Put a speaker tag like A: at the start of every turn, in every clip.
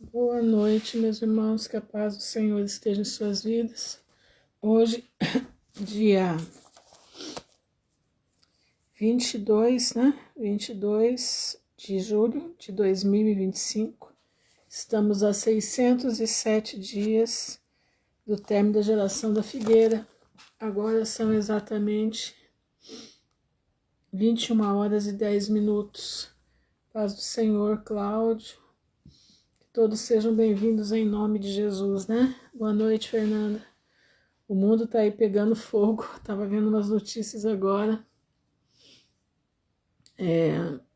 A: Boa noite, meus irmãos, que a paz do Senhor esteja em suas vidas. Hoje, dia 22, né? 22 de julho de 2025. Estamos a 607 dias do término da geração da figueira. Agora são exatamente 21 horas e 10 minutos. Paz do Senhor, Cláudio. Todos sejam bem-vindos em nome de Jesus, né? Boa noite, Fernanda. O mundo tá aí pegando fogo. Tava vendo umas notícias agora.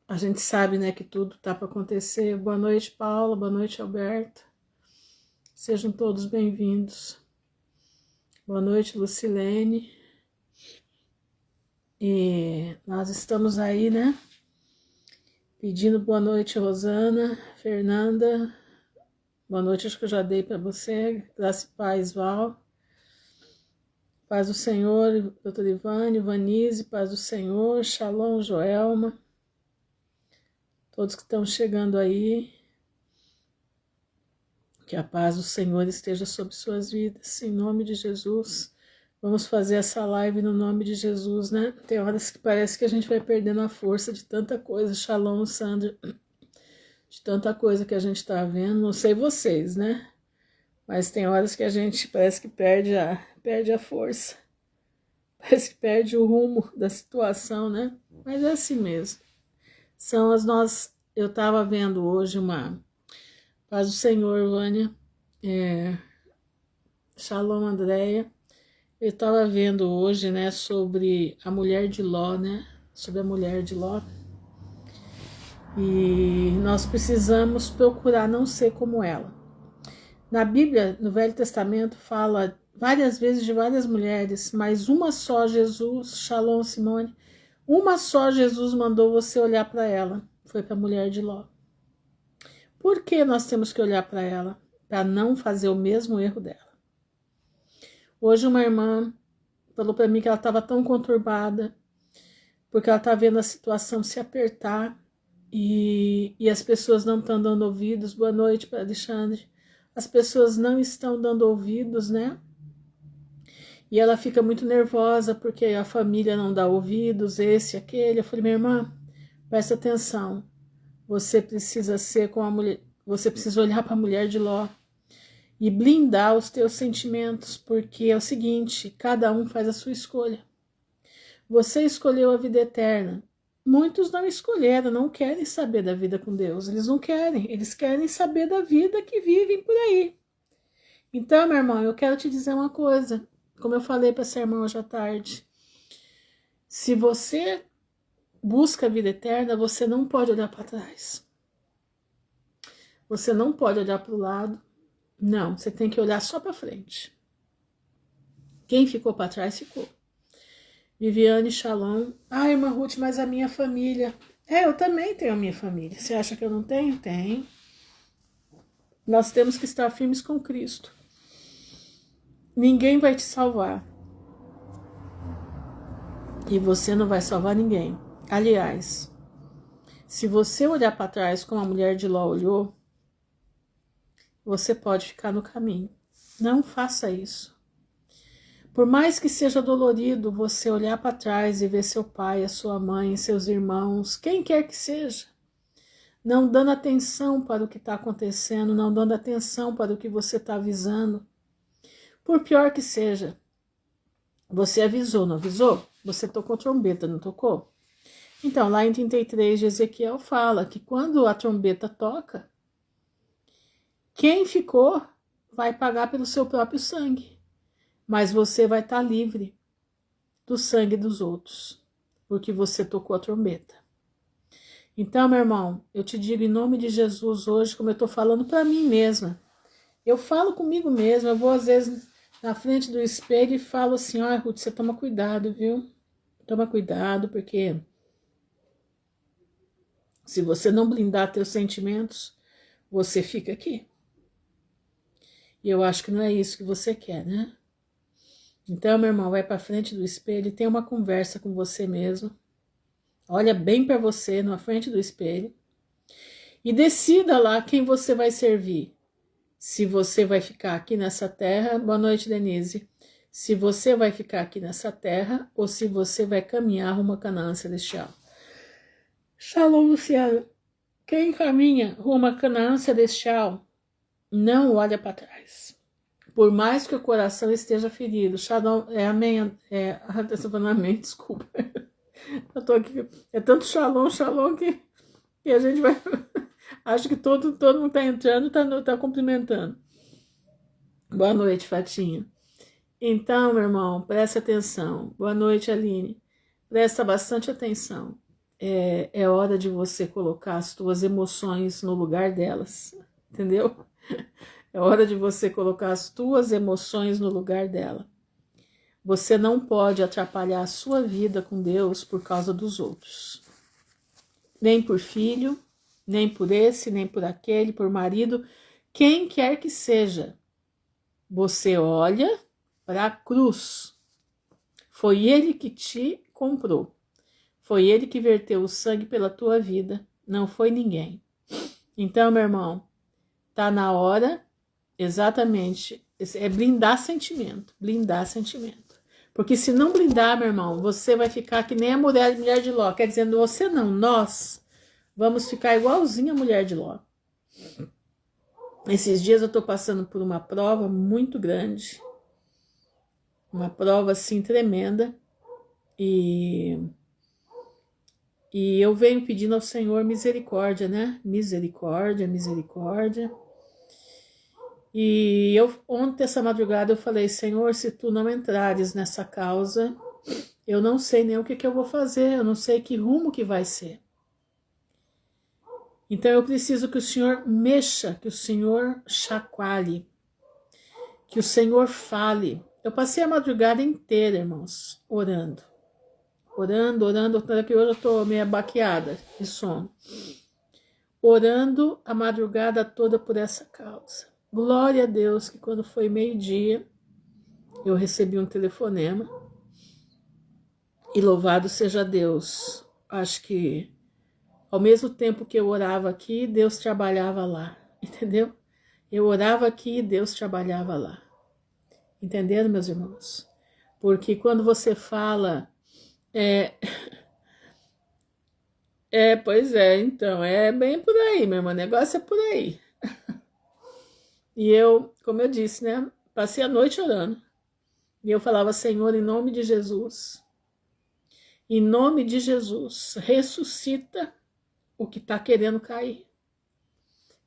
A: A gente sabe, né, que tudo tá para acontecer. Boa noite, Paula. Boa noite, Alberto. Sejam todos bem-vindos. Boa noite, Lucilene. E nós estamos aí, né? Pedindo boa noite, Rosana, Fernanda. Boa noite, acho que eu já dei para você. Graça e paz, Val. Paz do Senhor, doutor Ivane, Vanise, paz do Senhor, Shalom, Joelma. Todos que estão chegando aí. Que a paz do Senhor esteja sobre suas vidas, em nome de Jesus. Vamos fazer essa live no nome de Jesus, né? Tem horas que parece que a gente vai perdendo a força de tanta coisa. Shalom, Sandra. De tanta coisa que a gente está vendo. Não sei vocês, né? Mas tem horas que a gente parece que perde a força. Parece que perde o rumo da situação, né? Mas é assim mesmo. Eu estava vendo hoje uma paz do Senhor, Vânia, Shalom, Andréia. Eu estava vendo hoje, né, sobre a mulher de Ló, né? Sobre a mulher de Ló. E nós precisamos procurar não ser como ela. Na Bíblia, no Velho Testamento, fala várias vezes de várias mulheres, mas uma só Jesus, Shalom, Simone, uma só Jesus mandou você olhar para ela, foi para a mulher de Ló. Por que nós temos que olhar para ela? Para não fazer o mesmo erro dela. Hoje uma irmã falou para mim que ela estava tão conturbada, porque ela está vendo a situação se apertar e as pessoas não estão dando ouvidos. Boa noite para Alexandre. As pessoas não estão dando ouvidos, né? E ela fica muito nervosa porque a família não dá ouvidos, esse, aquele. Eu falei, minha irmã, presta atenção. Você precisa ser com a mulher, você precisa olhar para a mulher de Ló e blindar os teus sentimentos, porque é o seguinte, cada um faz a sua escolha. Você escolheu a vida eterna. Muitos não escolheram, não querem saber da vida com Deus. Eles não querem, eles querem saber da vida que vivem por aí. Então, meu irmão, eu quero te dizer uma coisa, como eu falei para essa irmã hoje à tarde. Se você busca a vida eterna, você não pode olhar para trás. Você não pode olhar para o lado. Não, você tem que olhar só para frente. Quem ficou para trás, ficou. Viviane, Shalom. Ah, irmã Ruth, mas a minha família. Eu também tenho a minha família. Você acha que eu não tenho? Tenho. Nós temos que estar firmes com Cristo. Ninguém vai te salvar. E você não vai salvar ninguém. Aliás, se você olhar para trás como a mulher de Ló olhou, você pode ficar no caminho. Não faça isso. Por mais que seja dolorido você olhar para trás e ver seu pai, a sua mãe, seus irmãos, quem quer que seja, não dando atenção para o que está acontecendo, não dando atenção para o que você está avisando, por pior que seja, você avisou, não avisou? Você tocou trombeta, não tocou? Então, lá em 33 de Ezequiel fala que quando a trombeta toca, quem ficou vai pagar pelo seu próprio sangue. Mas você vai estar livre do sangue dos outros, porque você tocou a trombeta. Então, meu irmão, eu te digo em nome de Jesus hoje, como eu estou falando para mim mesma. Eu falo comigo mesma, eu vou às vezes na frente do espelho e falo assim, Ruth, você toma cuidado, viu? Toma cuidado, porque se você não blindar teus sentimentos, você fica aqui. E eu acho que não é isso que você quer, né? Então, meu irmão, vai para frente do espelho e tem uma conversa com você mesmo. Olha bem para você na frente do espelho E decida lá quem você vai servir. Se você vai ficar aqui nessa terra, boa noite, Denise. Se você vai ficar aqui nessa terra ou se você vai caminhar rumo a Canaã celestial. Shalom, Luciana. Quem caminha rumo a Canaã celestial não olha para trás. Por mais que o coração esteja ferido. Shalom, amém. Amém, desculpa. Eu tô aqui. É tanto shalom que a gente vai. Acho que todo mundo está entrando, tá cumprimentando. Boa noite, Fatinha. Então, meu irmão, presta atenção. Boa noite, Aline. Presta bastante atenção. É hora de você colocar as tuas emoções no lugar delas, entendeu? É hora de você colocar as tuas emoções no lugar dela. Você não pode atrapalhar a sua vida com Deus por causa dos outros. Nem por filho, nem por esse, nem por aquele, por marido, quem quer que seja. Você olha para a cruz. Foi ele que te comprou. Foi ele que verteu o sangue pela tua vida. Não foi ninguém. Então, meu irmão, tá na hora, exatamente, é blindar sentimento. Blindar sentimento. Porque se não blindar, meu irmão, você vai ficar que nem a mulher de Ló. Quer dizer, você não, nós vamos ficar igualzinho a mulher de Ló. Esses dias eu tô passando por uma prova muito grande. Uma prova assim tremenda. E eu venho pedindo ao Senhor misericórdia, né? Misericórdia, misericórdia. E ontem, essa madrugada, eu falei, Senhor, se tu não entrares nessa causa, eu não sei nem o que eu vou fazer, eu não sei que rumo que vai ser. Então eu preciso que o Senhor mexa, que o Senhor chacoalhe, que o Senhor fale. Eu passei a madrugada inteira, irmãos, orando, que hoje eu tô meio abaqueada de sono. Orando a madrugada toda por essa causa. Glória a Deus que quando foi meio-dia, eu recebi um telefonema. E louvado seja Deus. Acho que ao mesmo tempo que eu orava aqui, Deus trabalhava lá, entendeu? Eu orava aqui e Deus trabalhava lá. Entenderam, meus irmãos? Porque quando você fala... pois é, então, é bem por aí, meu irmão, o negócio é por aí. E eu, como eu disse, né, passei a noite orando. E eu falava, Senhor, em nome de Jesus, ressuscita o que está querendo cair.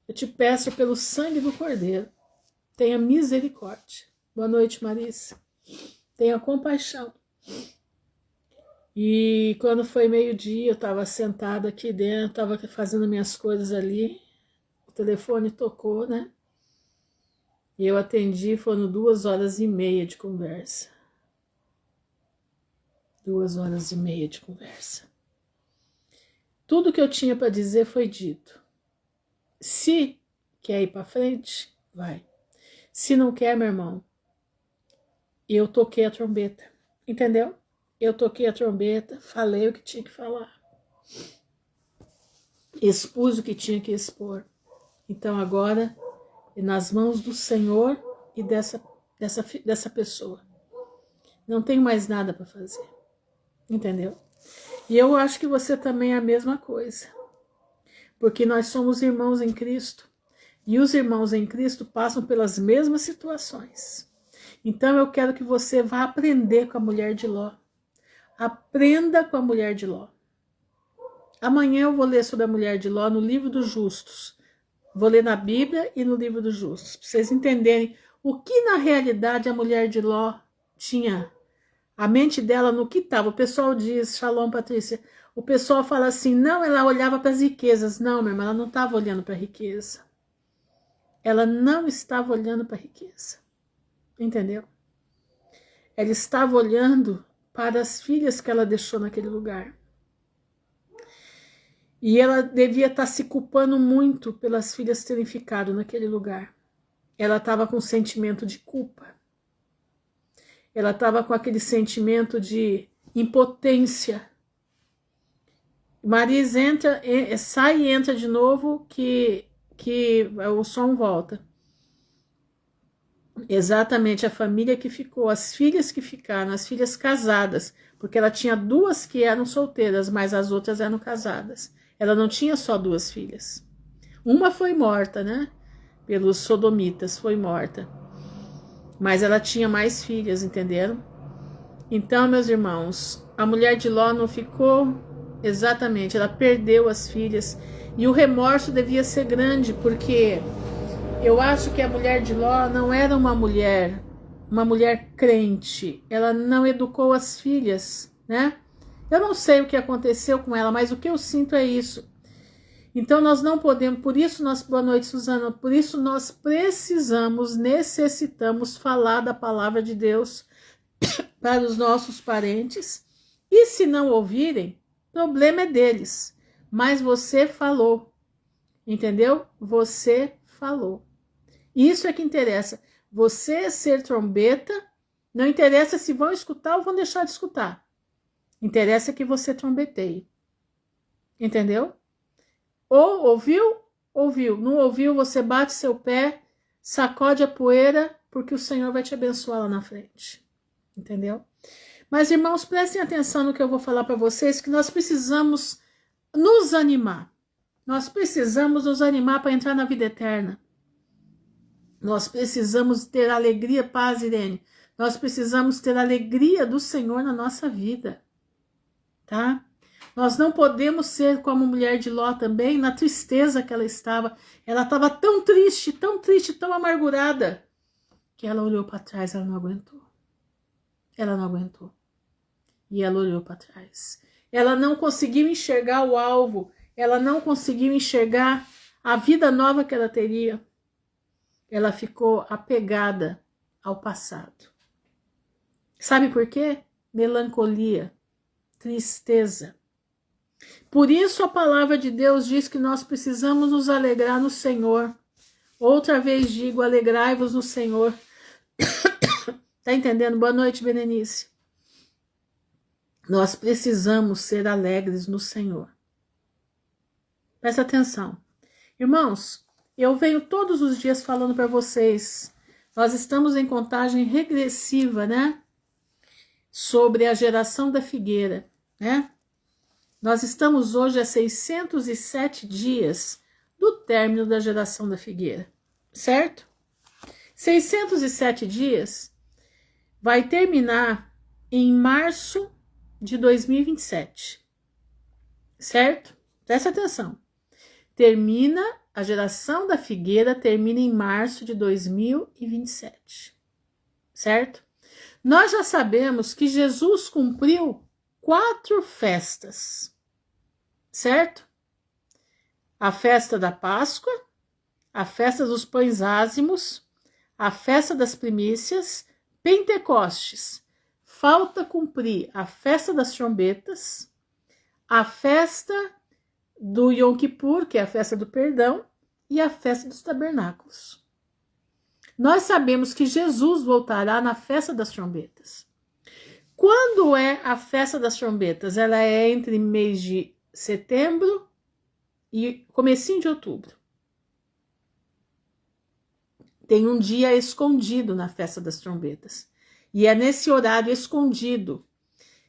A: Eu te peço pelo sangue do Cordeiro, tenha misericórdia. Boa noite, Marisa. Tenha compaixão. E quando foi meio-dia, eu estava sentada aqui dentro, estava fazendo minhas coisas ali, o telefone tocou, né? E eu atendi, foram 2h30 de conversa. 2h30 de conversa. Tudo que eu tinha para dizer foi dito. Se quer ir para frente, vai. Se não quer, meu irmão, eu toquei a trombeta, entendeu? Eu toquei a trombeta, falei o que tinha que falar. Expus o que tinha que expor. Então agora, nas mãos do Senhor e dessa pessoa. Não tenho mais nada para fazer. Entendeu? E eu acho que você também é a mesma coisa. Porque nós somos irmãos em Cristo. E os irmãos em Cristo passam pelas mesmas situações. Então eu quero que você vá aprender com a mulher de Ló. Aprenda com a mulher de Ló. Amanhã eu vou ler sobre a mulher de Ló no livro dos justos. Vou ler na Bíblia e no livro dos justos. Para vocês entenderem o que na realidade a mulher de Ló tinha. A mente dela no que estava. O pessoal diz, Shalom, Patrícia, o pessoal fala assim, não, ela olhava para as riquezas. Não, minha irmã, ela não estava olhando para a riqueza. Ela não estava olhando para a riqueza. Entendeu? Ela estava olhando para as filhas que ela deixou naquele lugar. E ela devia estar se culpando muito pelas filhas terem ficado naquele lugar. Ela estava com sentimento de culpa. Ela estava com aquele sentimento de impotência. Maris entra, sai e entra de novo que o som volta. Exatamente, a família que ficou, as filhas que ficaram, as filhas casadas, porque ela tinha 2 que eram solteiras, mas as outras eram casadas. Ela não tinha só 2 filhas. Uma foi morta, né? Pelos sodomitas, foi morta. Mas ela tinha mais filhas, entenderam? Então, meus irmãos, a mulher de Ló não ficou exatamente, ela perdeu as filhas. E o remorso devia ser grande, porque eu acho que a mulher de Ló não era uma mulher crente. Ela não educou as filhas, né? Eu não sei o que aconteceu com ela, mas o que eu sinto é isso. Então nós não podemos, por isso nós, boa noite, Suzana, por isso nós necessitamos falar da palavra de Deus para os nossos parentes. E se não ouvirem, problema é deles. Mas você falou, entendeu? Você falou. Isso é que interessa. Você ser trombeta, não interessa se vão escutar ou vão deixar de escutar. Interessa que você trombeteie. Entendeu? Ou ouviu? Ouviu. Não ouviu, você bate seu pé, sacode a poeira, porque o Senhor vai te abençoar lá na frente. Entendeu? Mas, irmãos, prestem atenção no que eu vou falar para vocês, que nós precisamos nos animar. Nós precisamos nos animar para entrar na vida eterna. Nós precisamos ter alegria, paz, Irene. Nós precisamos ter a alegria do Senhor na nossa vida. Tá? Nós não podemos ser como a mulher de Ló também, na tristeza que ela estava. Ela estava tão triste, tão amargurada, que ela olhou para trás, ela não aguentou. Ela não aguentou. E ela olhou para trás. Ela não conseguiu enxergar o alvo. Ela não conseguiu enxergar a vida nova que ela teria. Ela ficou apegada ao passado. Sabe por quê? Melancolia, tristeza. Por isso a palavra de Deus diz que nós precisamos nos alegrar no Senhor. Outra vez digo, alegrai-vos no Senhor. Tá entendendo? Boa noite, Berenice. Nós precisamos ser alegres no Senhor. Presta atenção. Irmãos, eu venho todos os dias falando para vocês, nós estamos em contagem regressiva, né? Sobre a geração da figueira, né? Nós estamos hoje a 607 dias do término da geração da figueira, certo? 607 dias vai terminar em março de 2027, certo? Presta atenção. A geração da figueira termina em março de 2027, certo? Nós já sabemos que Jesus cumpriu 4 festas, certo? A festa da Páscoa, a festa dos pães ázimos, a festa das primícias, Pentecostes. Falta cumprir a festa das trombetas, a festa do Yom Kippur, que é a festa do perdão, e a festa dos tabernáculos. Nós sabemos que Jesus voltará na festa das trombetas. Quando é a festa das trombetas? Ela é entre mês de setembro e comecinho de outubro. Tem um dia escondido na festa das trombetas. E é nesse horário escondido,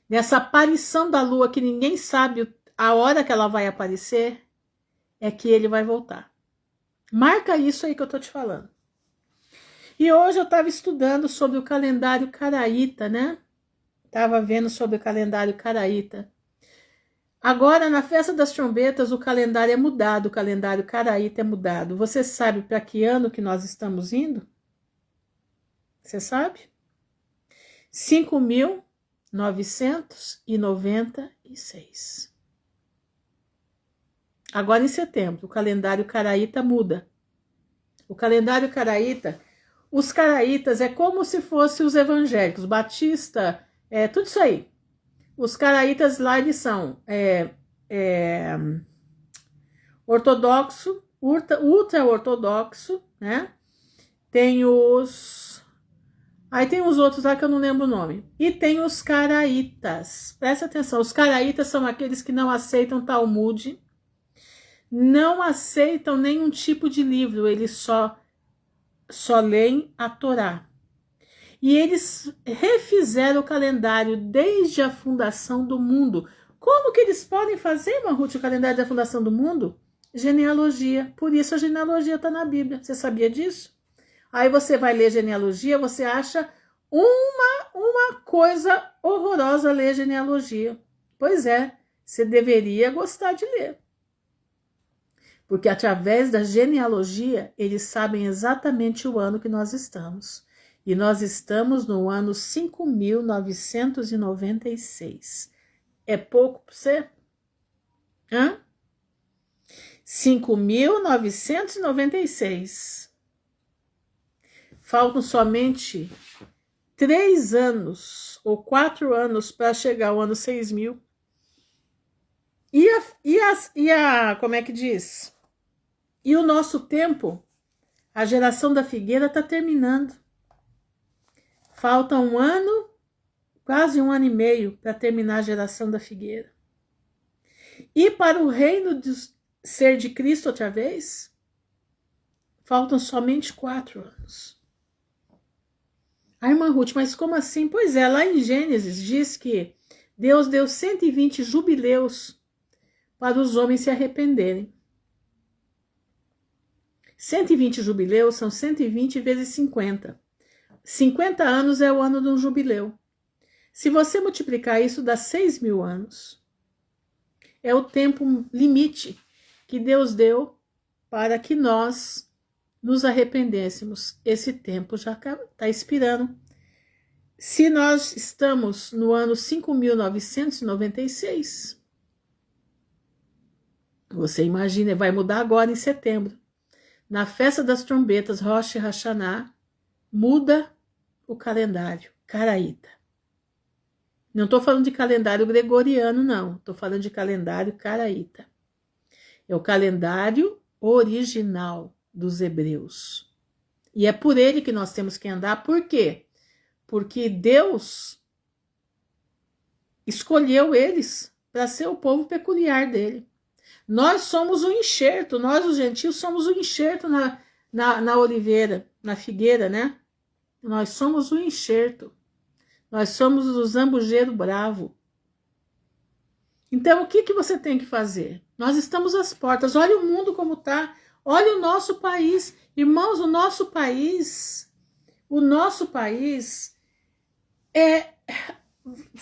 A: nessa aparição da lua que ninguém sabe a hora que ela vai aparecer, é que ele vai voltar. Marca isso aí que eu tô te falando. E hoje eu estava estudando sobre o calendário caraíta, né? Estava vendo sobre o calendário caraíta. Agora, na festa das trombetas, o calendário é mudado, o calendário caraíta é mudado. Você sabe para que ano que nós estamos indo? Você sabe? 5.996. Agora em setembro, o calendário caraíta muda. O calendário caraíta, os caraítas é como se fossem os evangélicos, batista, tudo isso aí. Os caraítas lá eles são ortodoxo, ultra-ortodoxo, né? Tem Aí tem os outros lá que eu não lembro o nome. E tem os caraítas. Presta atenção, os caraítas são aqueles que não aceitam Talmud, não aceitam nenhum tipo de livro, eles só leem a Torá. E eles refizeram o calendário desde a fundação do mundo. Como que eles podem fazer, Ruth, o calendário da fundação do mundo? Genealogia. Por isso a genealogia está na Bíblia. Você sabia disso? Aí você vai ler genealogia, você acha uma coisa horrorosa ler genealogia. Pois é, você deveria gostar de ler. Porque através da genealogia, eles sabem exatamente o ano que nós estamos. E nós estamos no ano 5.996. É pouco para você? 5.996. Faltam somente 3 anos ou 4 anos para chegar ao ano 6.000. Como é que diz? E o nosso tempo, a geração da figueira está terminando. Falta 1 ano, quase 1 ano e meio para terminar a geração da figueira. E para o reino de ser de Cristo outra vez, faltam somente 4 anos. A irmã Ruth, mas como assim? Pois é, lá em Gênesis diz que Deus deu 120 jubileus para os homens se arrependerem. 120 jubileus são 120 vezes 50. 50 anos é o ano de um jubileu. Se você multiplicar isso, dá 6.000 anos. É o tempo limite que Deus deu para que nós nos arrependêssemos. Esse tempo já está expirando. Se nós estamos no ano 5.996, você imagina, vai mudar agora em setembro. Na festa das trombetas, Rosh Hashanah, muda o calendário caraíta. Não estou falando de calendário gregoriano, não. Estou falando de calendário caraíta. É o calendário original dos hebreus. E é por ele que nós temos que andar. Por quê? Porque Deus escolheu eles para ser o povo peculiar dele. Nós somos o enxerto, nós os gentios somos o enxerto na oliveira, na figueira, né? Nós somos o enxerto. Nós somos o zambujeiro bravo. Então, o que você tem que fazer? Nós estamos às portas. Olha o mundo como está. Olha o nosso país. Irmãos, o nosso país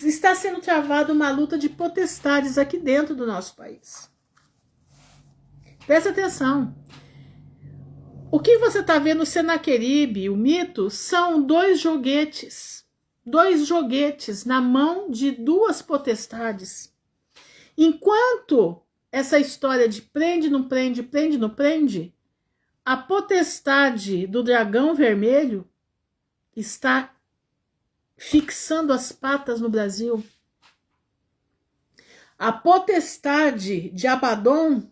A: está sendo travada uma luta de potestades aqui dentro do nosso país. Presta atenção. O que você está vendo, o Senaqueribe, o mito, são 2 joguetes. 2 joguetes na mão de 2 potestades. Enquanto essa história de prende, não prende, prende, não prende, a potestade do dragão vermelho está fixando as patas no Brasil. A potestade de Abaddon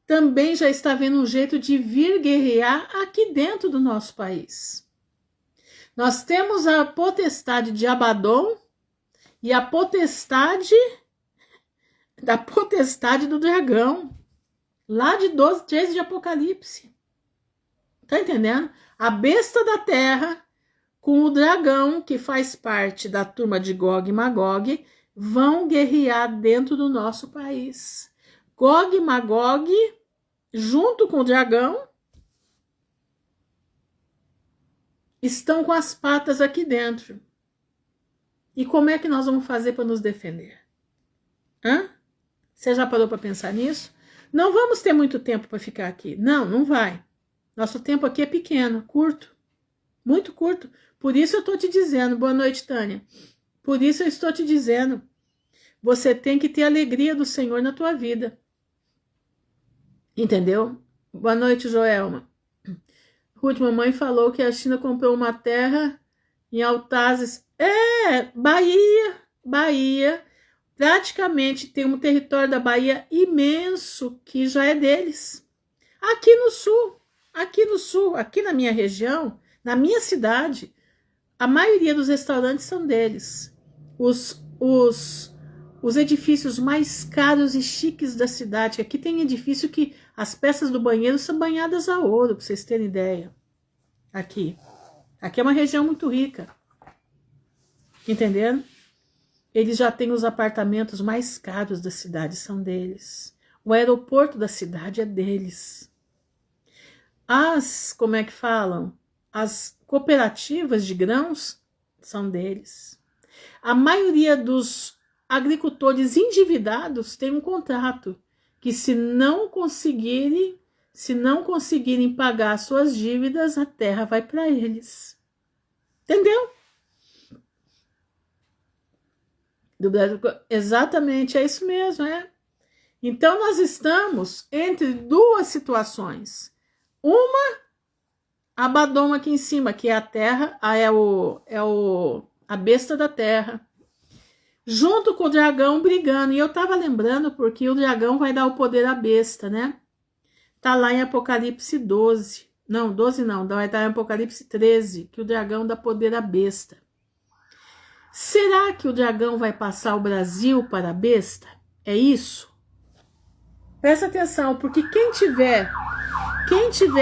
A: também já está vendo um jeito de vir guerrear aqui dentro do nosso país. Nós temos a potestade de Abaddon e a potestade do dragão, lá de 12:13 de Apocalipse. Tá entendendo? A besta da terra com o dragão, que faz parte da turma de Gog e Magog, vão guerrear dentro do nosso país. Gog e Magog, junto com o dragão, estão com as patas aqui dentro. E como é que nós vamos fazer para nos defender? Você já parou para pensar nisso? Não vamos ter muito tempo para ficar aqui. Não, não vai. Nosso tempo aqui é pequeno, curto. Muito curto. Por isso eu estou te dizendo, boa noite, Tânia. Por isso eu estou te dizendo, você tem que ter a alegria do Senhor na tua vida. Entendeu? Boa noite, Joelma. Ruth, mamãe falou que a China comprou uma terra em Altazes. Bahia. Praticamente tem um território da Bahia imenso que já é deles. Aqui no sul, aqui na minha região, na minha cidade, A maioria dos restaurantes são deles. Os edifícios mais caros e chiques da cidade. Aqui tem edifício que as peças do banheiro são banhadas a ouro, para vocês terem ideia. Aqui é uma região muito rica. Entendendo? Eles já têm os apartamentos mais caros da cidade, são deles. O aeroporto da cidade é deles. Como é que falam? As cooperativas de grãos são deles. A maioria dos agricultores endividados tem um contrato que se não conseguirem pagar suas dívidas, a terra vai para eles. Entendeu? Do Brasil, exatamente, é isso mesmo, é. Então nós estamos entre duas situações. Uma, Abaddon aqui em cima, que é a terra, a besta da terra, junto com o dragão brigando. E eu estava lembrando porque o dragão vai dar o poder à besta, né? Tá lá em Apocalipse 12. Não, 12 não, vai estar em Apocalipse 13, que o dragão dá poder à besta. Será que o dragão vai passar o Brasil para a besta? É isso? Presta atenção, porque quem tiver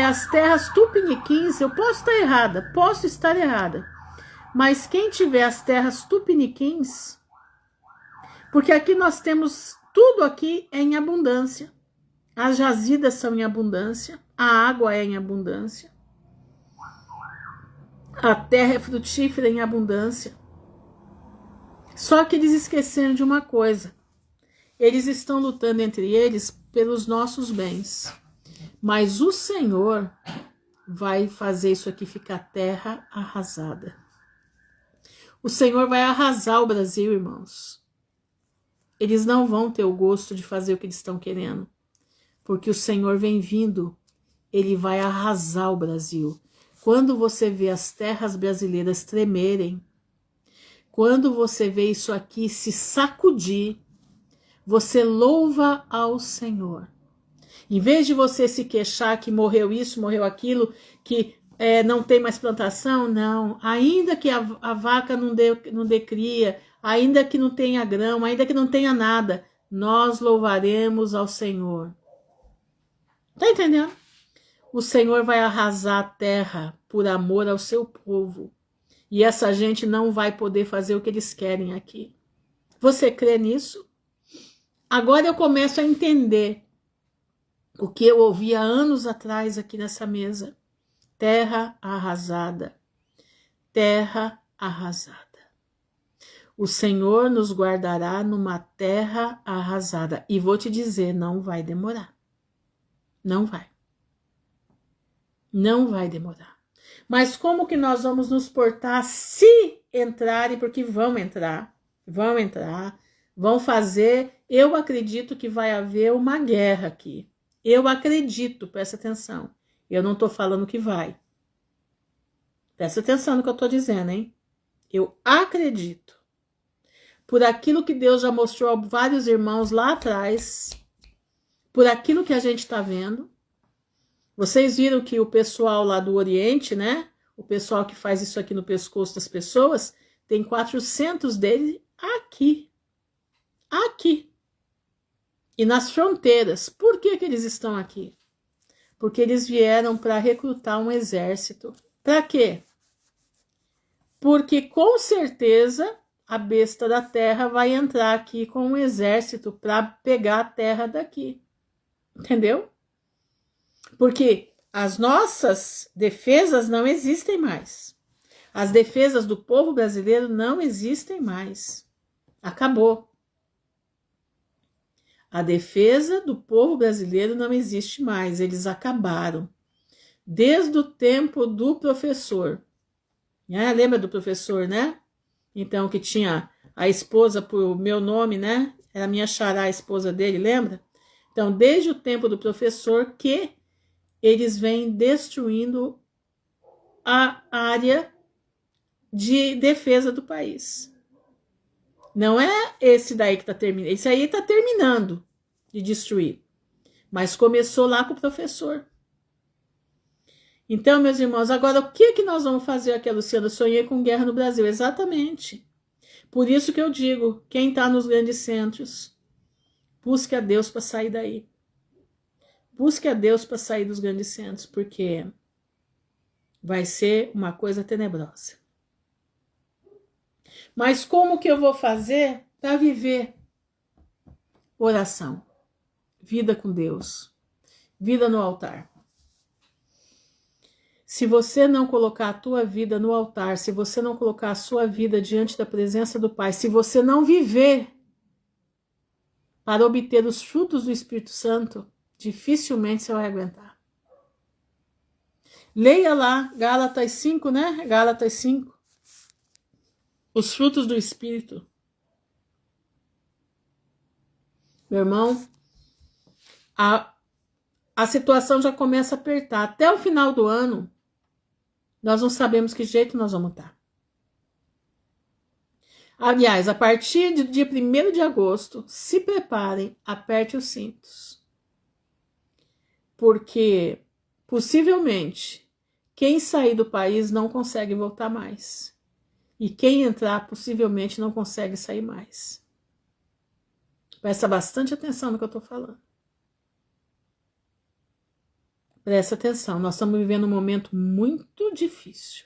A: as terras tupiniquins, eu posso estar errada, mas quem tiver as terras tupiniquins, porque aqui nós temos, tudo aqui é em abundância, as jazidas são em abundância, a água é em abundância, a terra é frutífera em abundância, só que eles esqueceram de uma coisa, eles estão lutando entre eles pelos nossos bens. Mas o Senhor vai fazer isso aqui ficar terra arrasada. O Senhor vai arrasar o Brasil, irmãos. Eles não vão ter o gosto de fazer o que eles estão querendo. Porque o Senhor vem vindo, ele vai arrasar o Brasil. Quando você vê as terras brasileiras tremerem, quando você vê isso aqui se sacudir, você louva ao Senhor. Em vez de você se queixar que morreu isso, morreu aquilo, que não tem mais plantação, não. Ainda que a vaca não dê cria, ainda que não tenha grão, ainda que não tenha nada, nós louvaremos ao Senhor. Tá entendendo? O Senhor vai arrasar a terra por amor ao seu povo. E essa gente não vai poder fazer o que eles querem aqui. Você crê nisso? Agora eu começo a entender o que eu ouvi há anos atrás aqui nessa mesa. Terra arrasada. Terra arrasada. O Senhor nos guardará numa terra arrasada. E vou te dizer, não vai demorar. Não vai. Não vai demorar. Mas como que nós vamos nos portar se entrarem? Porque vão entrar, vão fazer. Eu acredito que vai haver uma guerra aqui. Eu acredito, presta atenção. Eu não estou falando que vai. Presta atenção no que eu estou dizendo, hein? Eu acredito. Por aquilo que Deus já mostrou a vários irmãos lá atrás, por aquilo que a gente está vendo. Vocês viram que o pessoal lá do Oriente, né? O pessoal que faz isso aqui no pescoço das pessoas, tem 400 deles aqui. Aqui. E nas fronteiras. Por que eles estão aqui? Porque eles vieram para recrutar um exército. Para quê? Porque com certeza a besta da terra vai entrar aqui com um exército para pegar a terra daqui. Entendeu? Porque as nossas defesas não existem mais. As defesas do povo brasileiro não existem mais. Acabou. A defesa do povo brasileiro não existe mais. Eles acabaram. Desde o tempo do professor. Lembra do professor, né? Então, que tinha a esposa por meu nome, né? Era a minha xará, a esposa dele, lembra? Então, desde o tempo do professor que eles vêm destruindo a área de defesa do país. Não é esse daí que está terminando. Esse aí está terminando de destruir. Mas começou lá com o professor. Então, meus irmãos, agora o que nós vamos fazer aqui, Luciana? Eu sonhei com guerra no Brasil, exatamente. Por isso que eu digo, quem está nos grandes centros, busque a Deus para sair daí. Busque a Deus para sair dos grandes centros, porque vai ser uma coisa tenebrosa. Mas como que eu vou fazer para viver oração, vida com Deus, vida no altar? Se você não colocar a tua vida no altar, se você não colocar a sua vida diante da presença do Pai, se você não viver para obter os frutos do Espírito Santo, dificilmente você vai aguentar. Leia lá, Gálatas 5, né? Gálatas 5. Os frutos do Espírito. Meu irmão, a situação já começa a apertar. Até o final do ano, nós não sabemos que jeito nós vamos estar. Aliás, a partir do dia 1º de agosto, se preparem, aperte os cintos. Porque, possivelmente, quem sair do país não consegue voltar mais. E quem entrar, possivelmente, não consegue sair mais. Presta bastante atenção no que eu estou falando. Presta atenção, nós estamos vivendo um momento muito difícil.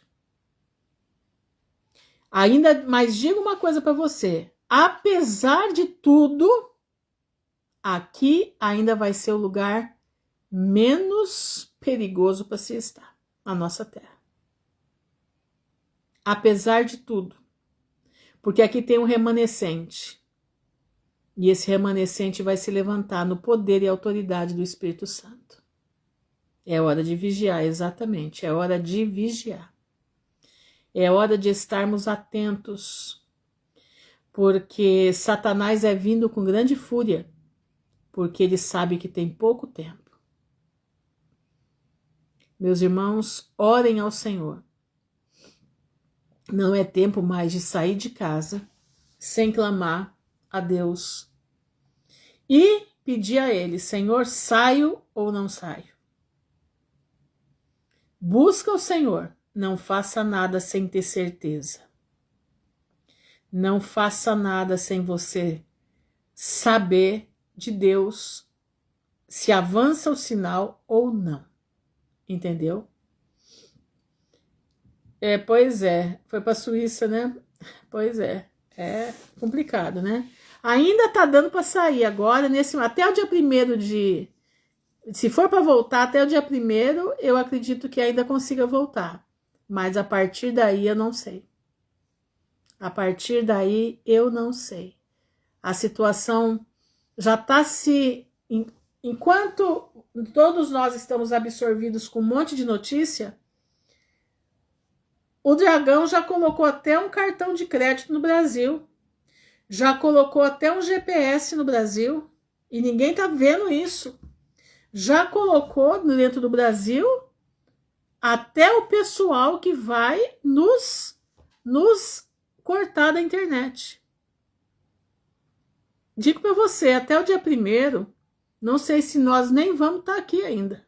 A: Ainda, mas digo uma coisa para você. Apesar de tudo, aqui ainda vai ser o lugar menos perigoso para se estar, na nossa terra. Apesar de tudo. Porque aqui tem um remanescente. E esse remanescente vai se levantar no poder e autoridade do Espírito Santo. É hora de vigiar, exatamente. É hora de vigiar. É hora de estarmos atentos. Porque Satanás é vindo com grande fúria. Porque ele sabe que tem pouco tempo. Meus irmãos, orem ao Senhor. Não é tempo mais de sair de casa sem clamar a Deus e pedir a Ele, Senhor, saio ou não saio? Busca o Senhor, não faça nada sem ter certeza. Não faça nada sem você saber de Deus se avança o sinal ou não. Entendeu? Pois é, foi para a Suíça, né? Pois é complicado, né? Ainda tá dando para sair agora, até o dia 1º de... Se for para voltar até o dia 1º, eu acredito que ainda consiga voltar. Mas a partir daí eu não sei. A partir daí eu não sei. A situação já está se... Enquanto todos nós estamos absorvidos com um monte de notícia... O Dragão já colocou até um cartão de crédito no Brasil. Já colocou até um GPS no Brasil. E ninguém tá vendo isso. Já colocou dentro do Brasil até o pessoal que vai nos cortar da internet. Digo para você, até o dia 1º, não sei se nós nem vamos estar aqui ainda.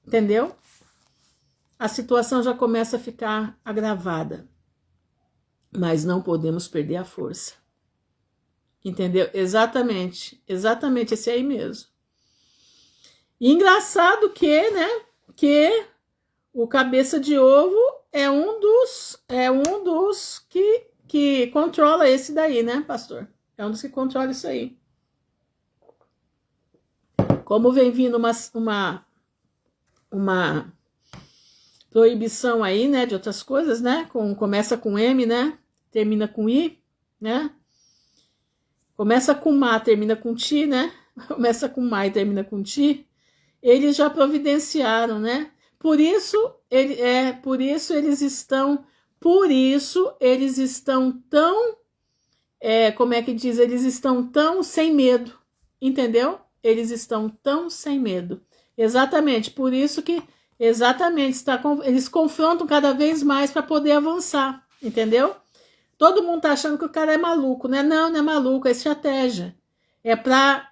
A: Entendeu? A situação já começa a ficar agravada. Mas não podemos perder a força. Entendeu? Exatamente esse aí mesmo. E engraçado que, né, que o cabeça de ovo é um dos que controla esse daí, né, pastor? É um dos que controla isso aí. Como vem vindo uma proibição aí, né, de outras coisas, né, começa com M, né, termina com I, né, começa com Ma, termina com Ti, né, começa com Ma e termina com Ti, eles já providenciaram, né, por isso eles estão tão, como é que diz, eles estão tão sem medo, entendeu? Eles estão tão sem medo, exatamente, por isso que eles confrontam cada vez mais para poder avançar, entendeu? Todo mundo tá achando que o cara é maluco, né? Não é maluco, é estratégia. É para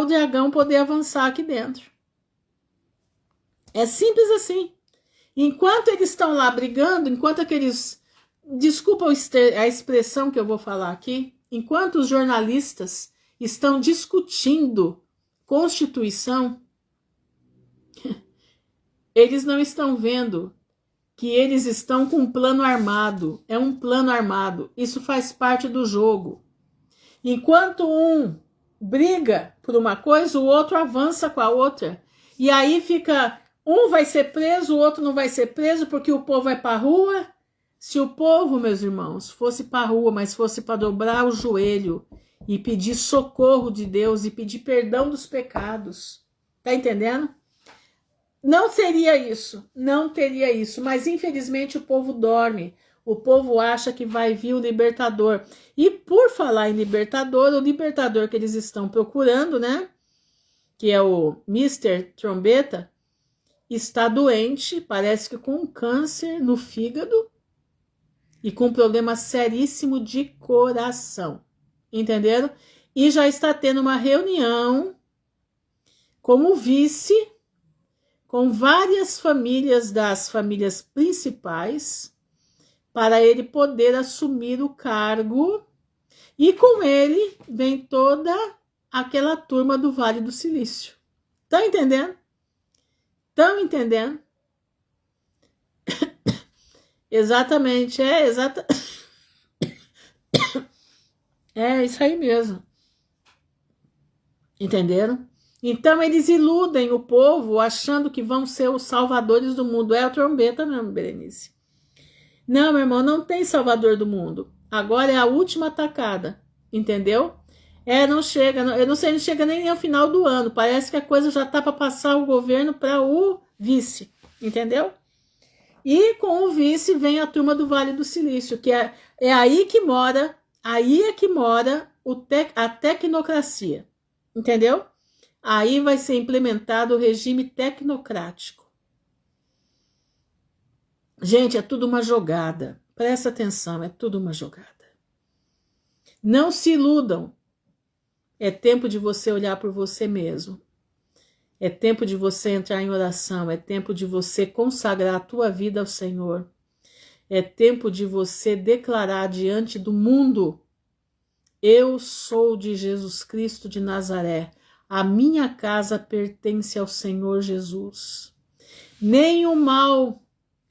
A: o dragão poder avançar aqui dentro. É simples assim. Enquanto eles estão lá brigando, enquanto aqueles... Desculpa a expressão que eu vou falar aqui. Enquanto os jornalistas estão discutindo Constituição, eles não estão vendo que eles estão com um plano armado. É um plano armado. Isso faz parte do jogo. Enquanto um briga por uma coisa, o outro avança com a outra. E aí fica... Um vai ser preso, o outro não vai ser preso porque o povo vai para a rua. Se o povo, meus irmãos, fosse para a rua, mas fosse para dobrar o joelho e pedir socorro de Deus e pedir perdão dos pecados, tá entendendo? Não seria isso, não teria isso, mas infelizmente o povo dorme, o povo acha que vai vir o libertador. E por falar em libertador, o libertador que eles estão procurando, né, que é o Mr. Trombeta, está doente, parece que com um câncer no fígado e com um problema seríssimo de coração, entenderam? E já está tendo uma reunião como vice com várias famílias das famílias principais para ele poder assumir o cargo, e com ele vem toda aquela turma do Vale do Silício. Estão entendendo? Estão entendendo? Exatamente, é isso aí mesmo. Entenderam? Então eles iludem o povo achando que vão ser os salvadores do mundo. É o Trombeta mesmo, Berenice. Não, meu irmão, não tem salvador do mundo. Agora é a última atacada, entendeu? Não chega, eu não sei, não chega nem ao final do ano. Parece que a coisa já tá para passar o governo para o vice, entendeu? E com o vice vem a turma do Vale do Silício, que é aí que mora, a tecnocracia, entendeu? Aí vai ser implementado o regime tecnocrático. Gente, é tudo uma jogada. Presta atenção, é tudo uma jogada. Não se iludam. É tempo de você olhar por você mesmo. É tempo de você entrar em oração. É tempo de você consagrar a tua vida ao Senhor. É tempo de você declarar diante do mundo: eu sou de Jesus Cristo de Nazaré. A minha casa pertence ao Senhor Jesus. Nenhum mal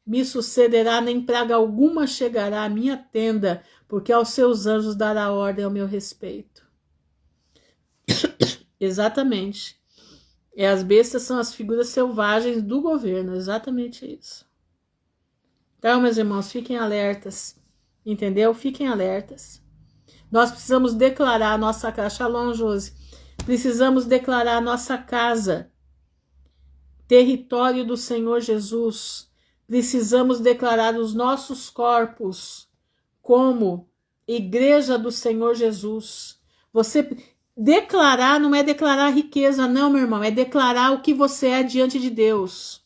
A: me sucederá, nem praga alguma chegará à minha tenda, porque aos seus anjos dará ordem ao meu respeito. Exatamente. As bestas são as figuras selvagens do governo, exatamente isso. Então, meus irmãos, fiquem alertas, entendeu? Fiquem alertas. Nós precisamos declarar a nossa casa. Shalom, Josi. Precisamos declarar a nossa casa território do Senhor Jesus. Precisamos declarar os nossos corpos como igreja do Senhor Jesus. Você declarar não é declarar riqueza, não, meu irmão. É declarar o que você é diante de Deus.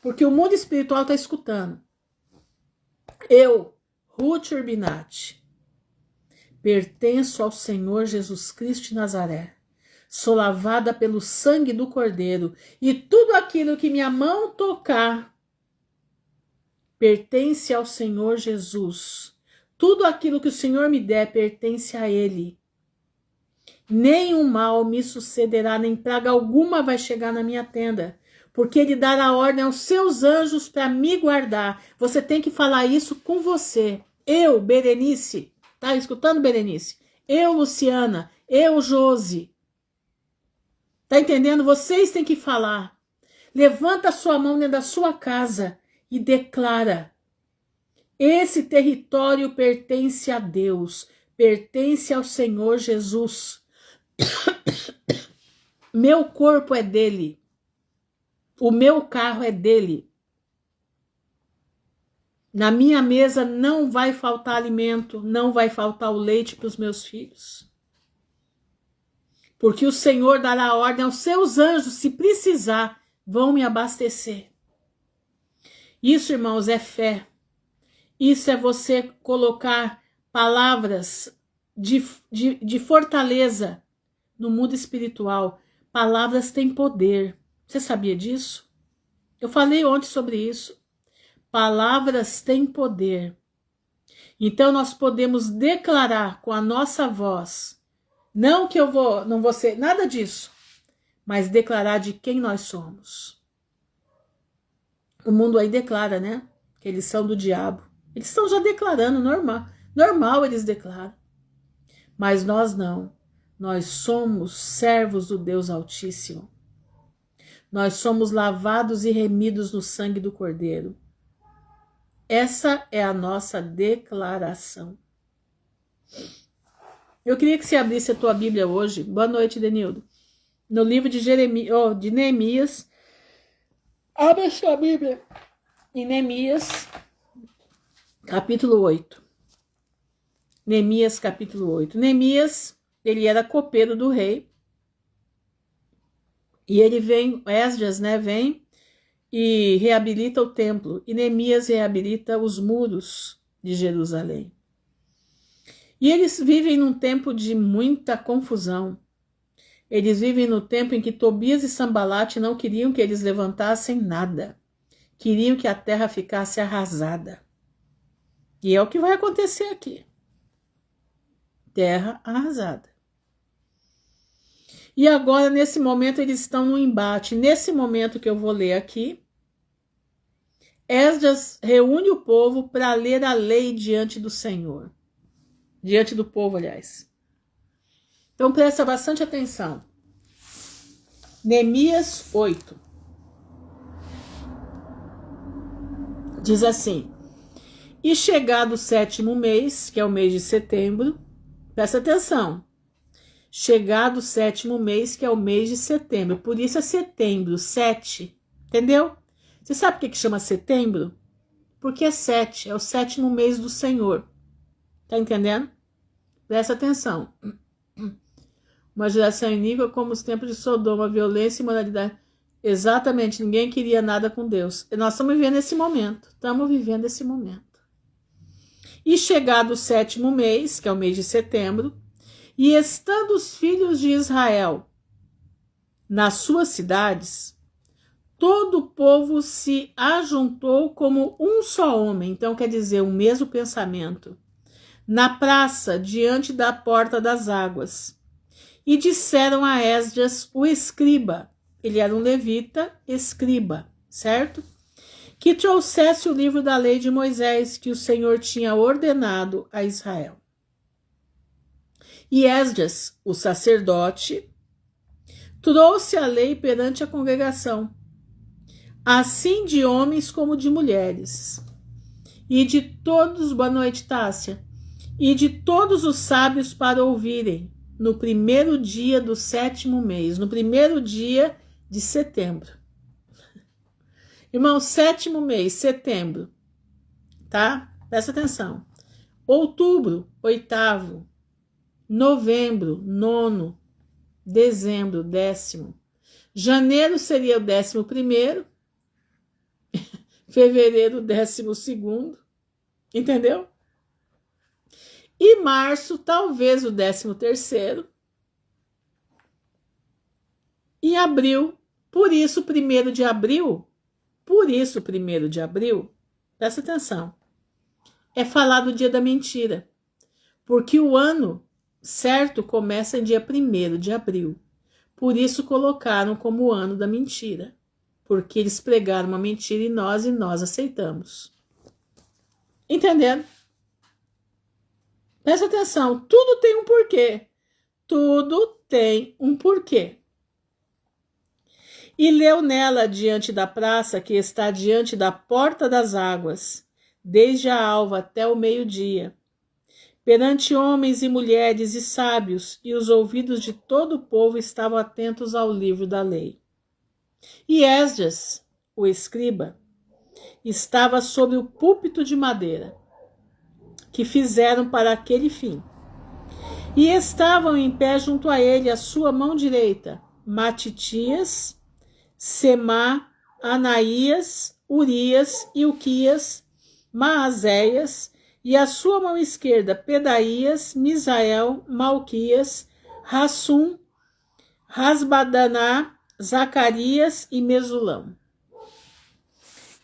A: Porque o mundo espiritual está escutando. Eu, Ruth Urbinati, pertenço ao Senhor Jesus Cristo de Nazaré. Sou lavada pelo sangue do Cordeiro, e tudo aquilo que minha mão tocar pertence ao Senhor Jesus. Tudo aquilo que o Senhor me der pertence a Ele. Nenhum mal me sucederá, nem praga alguma vai chegar na minha tenda, porque Ele dará ordem aos seus anjos para me guardar. Você tem que falar isso com você. Eu, Berenice, tá escutando, Berenice? Eu, Luciana, eu, Josi. Tá entendendo? Vocês têm que falar. Levanta a sua mão dentro da sua casa e declara: esse território pertence a Deus, pertence ao Senhor Jesus. Meu corpo é dele. O meu carro é dele. Na minha mesa não vai faltar alimento, não vai faltar o leite para os meus filhos. Porque o Senhor dará ordem aos seus anjos, se precisar, vão me abastecer. Isso, irmãos, é fé. Isso é você colocar palavras de fortaleza no mundo espiritual. Palavras têm poder. Você sabia disso? Eu falei ontem sobre isso. Palavras têm poder. Então nós podemos declarar com a nossa voz, não que não vou ser nada disso, mas declarar de quem nós somos. O mundo aí declara, né? Que eles são do diabo. Eles estão já declarando, normal eles declaram. Mas nós não. Nós somos servos do Deus Altíssimo. Nós somos lavados e remidos no sangue do Cordeiro. Essa é a nossa declaração. Eu queria que você abrisse a tua Bíblia hoje. Boa noite, Denildo. No livro de de Neemias. Abra a sua Bíblia. Em Neemias, capítulo 8. Neemias, capítulo 8. Neemias, ele era copeiro do rei. E ele vem, Esdras, né, vem e reabilita o templo. E Neemias reabilita os muros de Jerusalém. E eles vivem num tempo de muita confusão. Eles vivem no tempo em que Tobias e Sambalate não queriam que eles levantassem nada. Queriam que a terra ficasse arrasada. E é o que vai acontecer aqui. Terra arrasada. E agora, nesse momento, eles estão no embate. Nesse momento que eu vou ler aqui, Esdras reúne o povo para ler a lei diante do Senhor. Diante do povo, aliás. Então, presta bastante atenção. Neemias 8. Diz assim: e chegado o 7º mês, que é o mês de setembro, presta atenção. Chegado o 7º mês, que é o mês de setembro. Por isso é setembro, 7. Entendeu? Você sabe por que chama setembro? Porque é 7, é o 7º mês do Senhor. Tá entendendo? Presta atenção. Uma geração iníqua como os tempos de Sodoma, violência e imoralidade. Exatamente, ninguém queria nada com Deus. E nós estamos vivendo esse momento. Estamos vivendo esse momento. E chegado o 7º mês, que é o mês de setembro, e estando os filhos de Israel nas suas cidades, todo o povo se ajuntou como um só homem, então quer dizer, o mesmo pensamento, na praça, diante da porta das águas. E disseram a Esdras, o escriba, ele era um levita, escriba, certo? Que trouxesse o livro da lei de Moisés, que o Senhor tinha ordenado a Israel. E Esdras, o sacerdote, trouxe a lei perante a congregação, assim de homens como de mulheres, e de todos, boa noite, Tássia, e de todos os sábios para ouvirem, no primeiro dia do 7º mês, no primeiro dia de setembro. Irmão, 7º mês, setembro, tá? Presta atenção. Outubro, 8º. Novembro, 9º. Dezembro, 10º. Janeiro seria o 11º. Fevereiro, 12º. Entendeu? E março, talvez o 13º. E abril, por isso 1º de abril, presta atenção, é falar do dia da mentira. Porque o ano certo começa em dia 1º de abril. Por isso colocaram como o ano da mentira. Porque eles pregaram uma mentira e nós aceitamos. Entendendo? Presta atenção, tudo tem um porquê. Tudo tem um porquê. E leu nela diante da praça que está diante da porta das águas, desde a alva até o meio-dia, perante homens e mulheres e sábios, e os ouvidos de todo o povo estavam atentos ao livro da lei. E Esdras, o escriba, estava sobre o púlpito de madeira, que fizeram para aquele fim. E estavam em pé junto a ele, à sua mão direita, Matitias, Semá, Anaías, Urias, Ilquias, Maazéias, e à sua mão esquerda, Pedaías, Misael, Malquias, Rassum, Rasbadaná, Zacarias e Mesulão.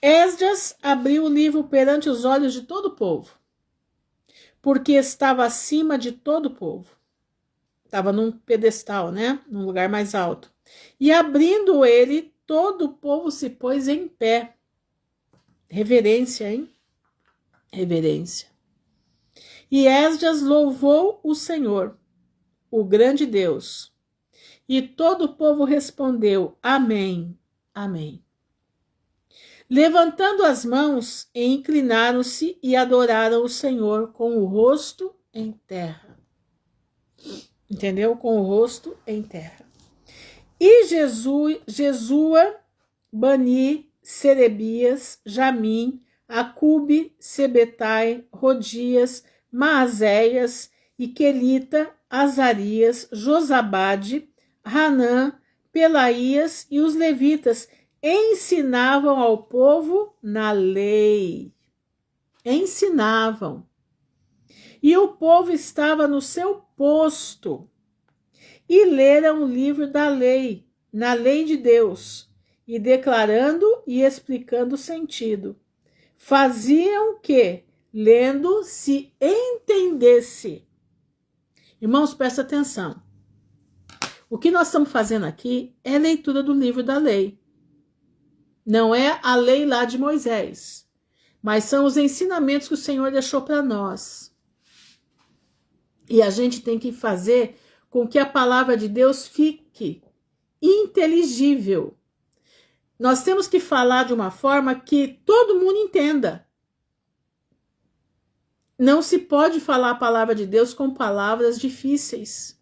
A: Esdras abriu o livro perante os olhos de todo o povo, porque estava acima de todo o povo. Estava num pedestal, né? Num lugar mais alto. E abrindo ele, todo o povo se pôs em pé. Reverência, hein? Reverência. E Esdras louvou o Senhor, o grande Deus. E todo o povo respondeu: Amém, Amém. Levantando as mãos, inclinaram-se e adoraram o Senhor com o rosto em terra. Entendeu? Com o rosto em terra. E Jesua, Bani, Serebias, Jamim, Acube, Sebetai, Rodias, Maazéias, Iquelita, Azarias, Josabade, Hanã, Pelaías e os levitas ensinavam ao povo na lei. Ensinavam. E o povo estava no seu posto e leram o livro da lei, na lei de Deus, e declarando e explicando o sentido. Faziam que, lendo, se entendesse. Irmãos, presta atenção. O que nós estamos fazendo aqui é leitura do livro da lei. Não é a lei lá de Moisés, mas são os ensinamentos que o Senhor deixou para nós. E a gente tem que fazer com que a palavra de Deus fique inteligível. Nós temos que falar de uma forma que todo mundo entenda. Não se pode falar a palavra de Deus com palavras difíceis.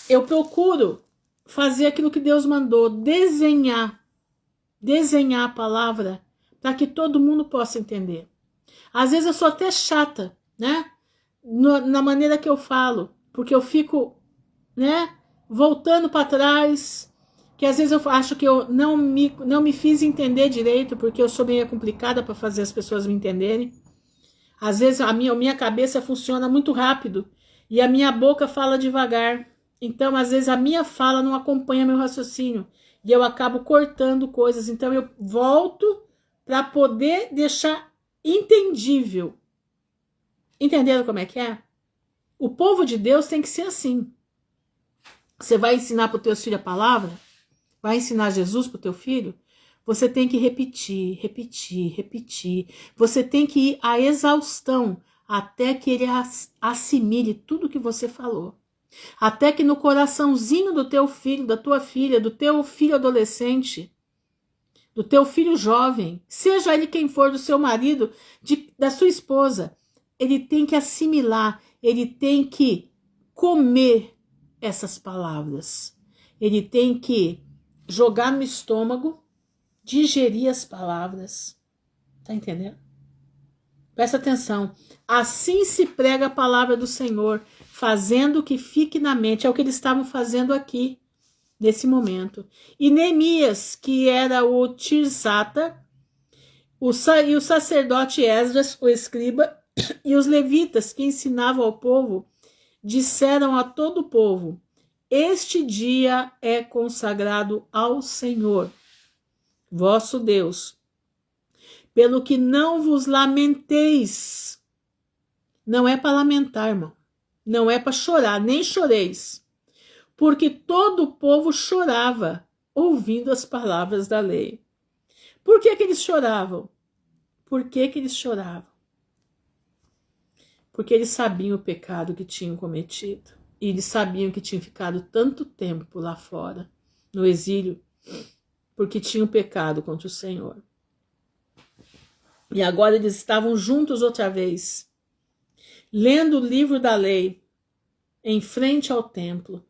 A: Eu procuro fazer aquilo que Deus mandou, desenhar a palavra para que todo mundo possa entender. Às vezes eu sou até chata, né? Na maneira que eu falo, porque eu fico, né, voltando para trás, que às vezes eu acho que eu não me fiz entender direito, porque eu sou meio complicada para fazer as pessoas me entenderem. Às vezes a minha cabeça funciona muito rápido e a minha boca fala devagar. Então, às vezes a minha fala não acompanha meu raciocínio e eu acabo cortando coisas. Então, eu volto para poder deixar entendível. Entenderam como é que é? O povo de Deus tem que ser assim. Você vai ensinar para os teus filhos a palavra? Vai ensinar Jesus para o teu filho? Você tem que repetir, repetir, repetir. Você tem que ir à exaustão até que ele assimile tudo que você falou. Até que no coraçãozinho do teu filho, da tua filha, do teu filho adolescente, do teu filho jovem, seja ele quem for, do seu marido, da sua esposa, ele tem que assimilar, ele tem que comer essas palavras. Ele tem que jogar no estômago, digerir as palavras. Tá entendendo? Presta atenção. Assim se prega a palavra do Senhor, fazendo que fique na mente. É o que eles estavam fazendo aqui, nesse momento. E Neemias, que era o Tirsata, e o sacerdote Esdras, o escriba, e os levitas que ensinavam ao povo, disseram a todo o povo: este dia é consagrado ao Senhor, vosso Deus, pelo que não vos lamenteis. Não é para lamentar, irmão. Não é para chorar, nem choreis. Porque todo o povo chorava, ouvindo as palavras da lei. Por que eles choravam? Por que eles choravam? Porque eles sabiam o pecado que tinham cometido. E eles sabiam que tinham ficado tanto tempo lá fora, no exílio, porque tinham pecado contra o Senhor. E agora eles estavam juntos outra vez, lendo o livro da lei, em frente ao templo.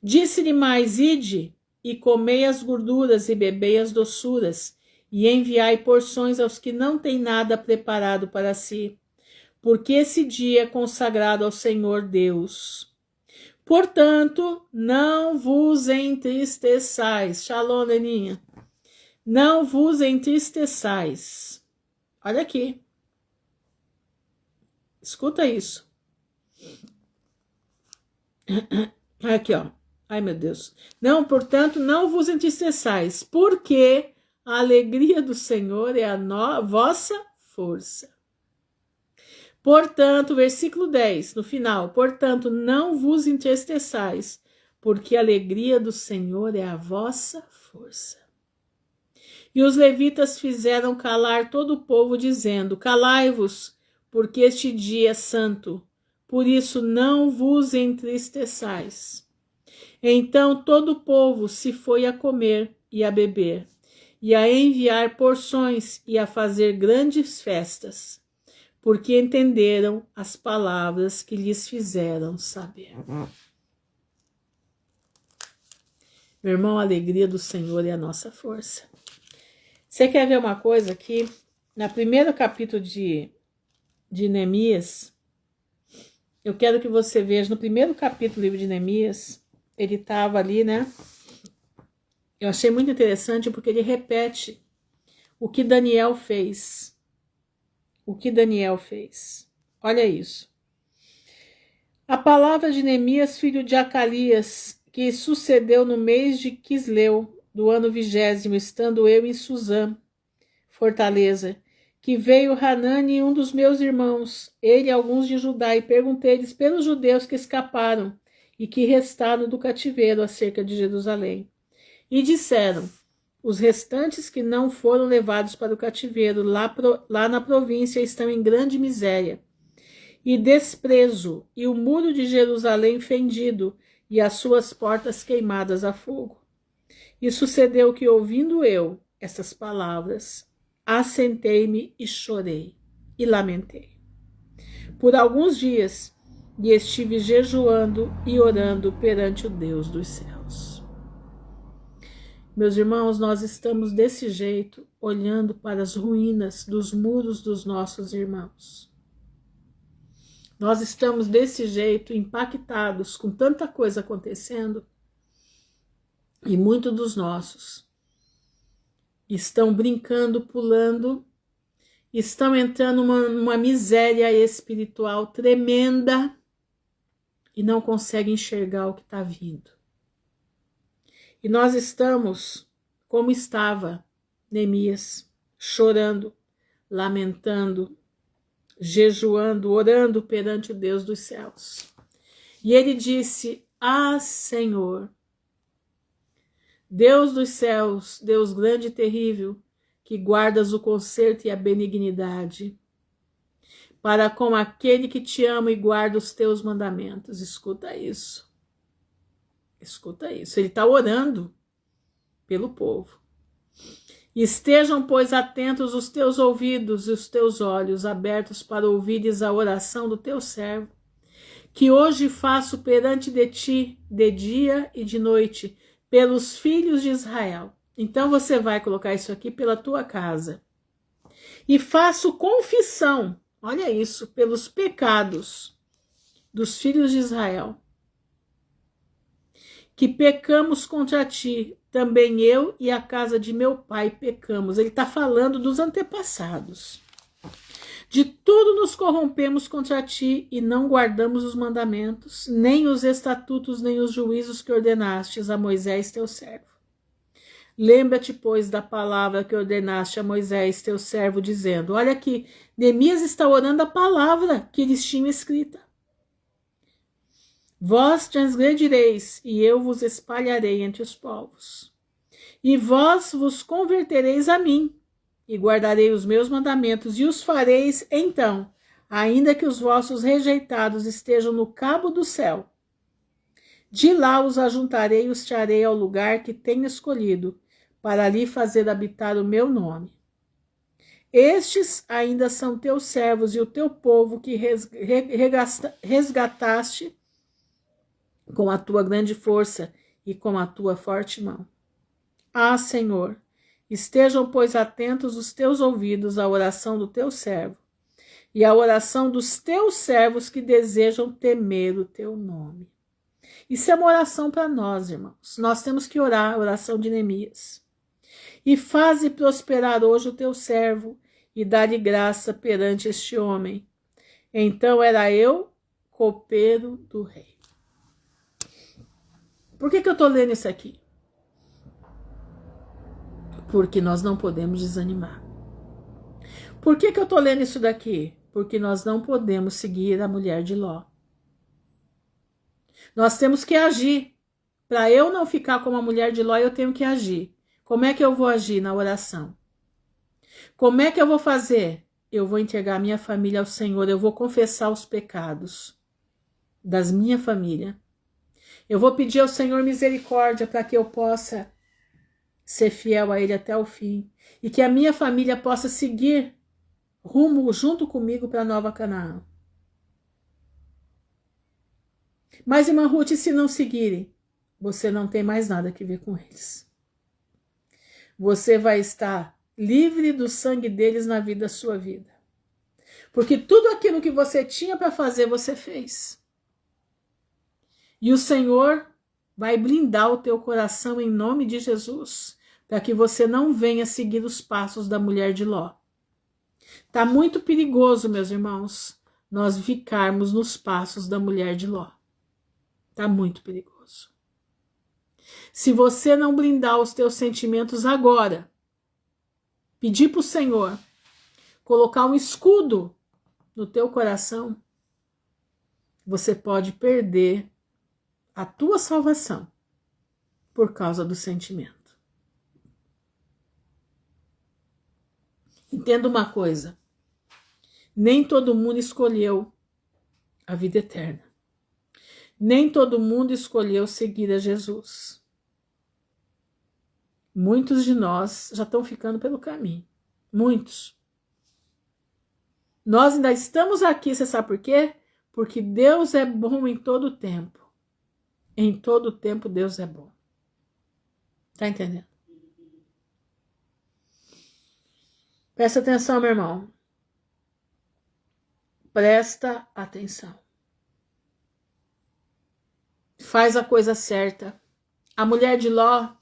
A: Disse-lhe mais: ide e comei as gorduras e bebei as doçuras, e enviai porções aos que não têm nada preparado para si, porque esse dia é consagrado ao Senhor Deus. Portanto, não vos entristeçais. Shalom, Leninha. Não vos entristeçais. Olha aqui. Escuta isso. Aqui, ó. Ai, meu Deus. Não, portanto, não vos entristeçais, porque a alegria do Senhor é a vossa força. Portanto, versículo 10, no final, portanto, não vos entristeçais, porque a alegria do Senhor é a vossa força. E os levitas fizeram calar todo o povo, dizendo: calai-vos, porque este dia é santo, por isso não vos entristeçais. Então todo o povo se foi a comer e a beber, e a enviar porções e a fazer grandes festas, porque entenderam as palavras que lhes fizeram saber. Meu irmão, a alegria do Senhor é a nossa força. Você quer ver uma coisa aqui? No primeiro capítulo de Neemias, eu quero que você veja, no primeiro capítulo do livro de Neemias, ele estava ali, né? Eu achei muito interessante porque ele repete o que Daniel fez. O que Daniel fez. Olha isso. A palavra de Neemias, filho de Acalias, que sucedeu no mês de Quisleu, do ano 20º, estando eu em Suzã, fortaleza, que veio Hanani, um dos meus irmãos, ele e alguns de Judá, e perguntei-lhes pelos judeus que escaparam e que restaram do cativeiro acerca de Jerusalém. E disseram: os restantes que não foram levados para o cativeiro lá na província estão em grande miséria e desprezo, e o muro de Jerusalém fendido, e as suas portas queimadas a fogo. E sucedeu que, ouvindo eu essas palavras, assentei-me e chorei, e lamentei. Por alguns dias, e estive jejuando e orando perante o Deus dos céus. Meus irmãos, nós estamos desse jeito, olhando para as ruínas dos muros dos nossos irmãos. Nós estamos desse jeito, impactados com tanta coisa acontecendo, e muitos dos nossos estão brincando, pulando, estão entrando numa miséria espiritual tremenda e não conseguem enxergar o que está vindo. E nós estamos, como estava Neemias, chorando, lamentando, jejuando, orando perante o Deus dos céus. E ele disse: ah, Senhor, Deus dos céus, Deus grande e terrível, que guardas o conserto e a benignidade, para com aquele que te ama e guarda os teus mandamentos. Escuta isso. Escuta isso. Ele está orando pelo povo. Estejam, pois, atentos os teus ouvidos e os teus olhos abertos para ouvires a oração do teu servo, que hoje faço perante de ti, de dia e de noite, pelos filhos de Israel. Então você vai colocar isso aqui pela tua casa. E faço confissão, olha isso, pelos pecados dos filhos de Israel, que pecamos contra ti, também eu e a casa de meu pai pecamos. Ele está falando dos antepassados. De tudo nos corrompemos contra ti e não guardamos os mandamentos, nem os estatutos, nem os juízos que ordenastes a Moisés teu servo. Lembra-te, pois, da palavra que ordenaste a Moisés teu servo, dizendo: olha aqui, Neemias está orando a palavra que eles tinham escrita. Vós transgredireis, e eu vos espalharei entre os povos. E vós vos convertereis a mim, e guardarei os meus mandamentos, e os fareis então, ainda que os vossos rejeitados estejam no cabo do céu. De lá os ajuntarei e os trarei ao lugar que tenho escolhido, para ali fazer habitar o meu nome. Estes ainda são teus servos e o teu povo que resgataste com a tua grande força e com a tua forte mão. Ah, Senhor, estejam, pois, atentos os teus ouvidos à oração do teu servo e à oração dos teus servos que desejam temer o teu nome. Isso é uma oração para nós, irmãos. Nós temos que orar a oração de Neemias. E faze prosperar hoje o teu servo e dá-lhe graça perante este homem. Então era eu, copeiro do rei. Por que eu estou lendo isso aqui? Porque nós não podemos desanimar. Por que eu estou lendo isso daqui? Porque nós não podemos seguir a mulher de Ló. Nós temos que agir. Para eu não ficar como a mulher de Ló, eu tenho que agir. Como é que eu vou agir na oração? Como é que eu vou fazer? Eu vou entregar minha família ao Senhor, eu vou confessar os pecados das minha família. Eu vou pedir ao Senhor misericórdia para que eu possa ser fiel a Ele até o fim e que a minha família possa seguir rumo junto comigo para Nova Canaã. Mas, irmã Ruth, se não seguirem, você não tem mais nada que ver com eles. Você vai estar livre do sangue deles na vida da sua vida. Porque tudo aquilo que você tinha para fazer, você fez. E o Senhor vai blindar o teu coração em nome de Jesus, para que você não venha seguir os passos da mulher de Ló. Tá muito perigoso, meus irmãos, nós ficarmos nos passos da mulher de Ló. Tá muito perigoso. Se você não blindar os teus sentimentos agora, pedir para o Senhor colocar um escudo no teu coração, você pode perder a tua salvação por causa do sentimento. Entenda uma coisa, nem todo mundo escolheu a vida eterna. Nem todo mundo escolheu seguir a Jesus. Muitos de nós já estão ficando pelo caminho. Muitos. Nós ainda estamos aqui, você sabe por quê? Porque Deus é bom em todo o tempo. Em todo o tempo Deus é bom. Tá entendendo? Presta atenção, meu irmão. Presta atenção. Faz a coisa certa. A mulher de Ló,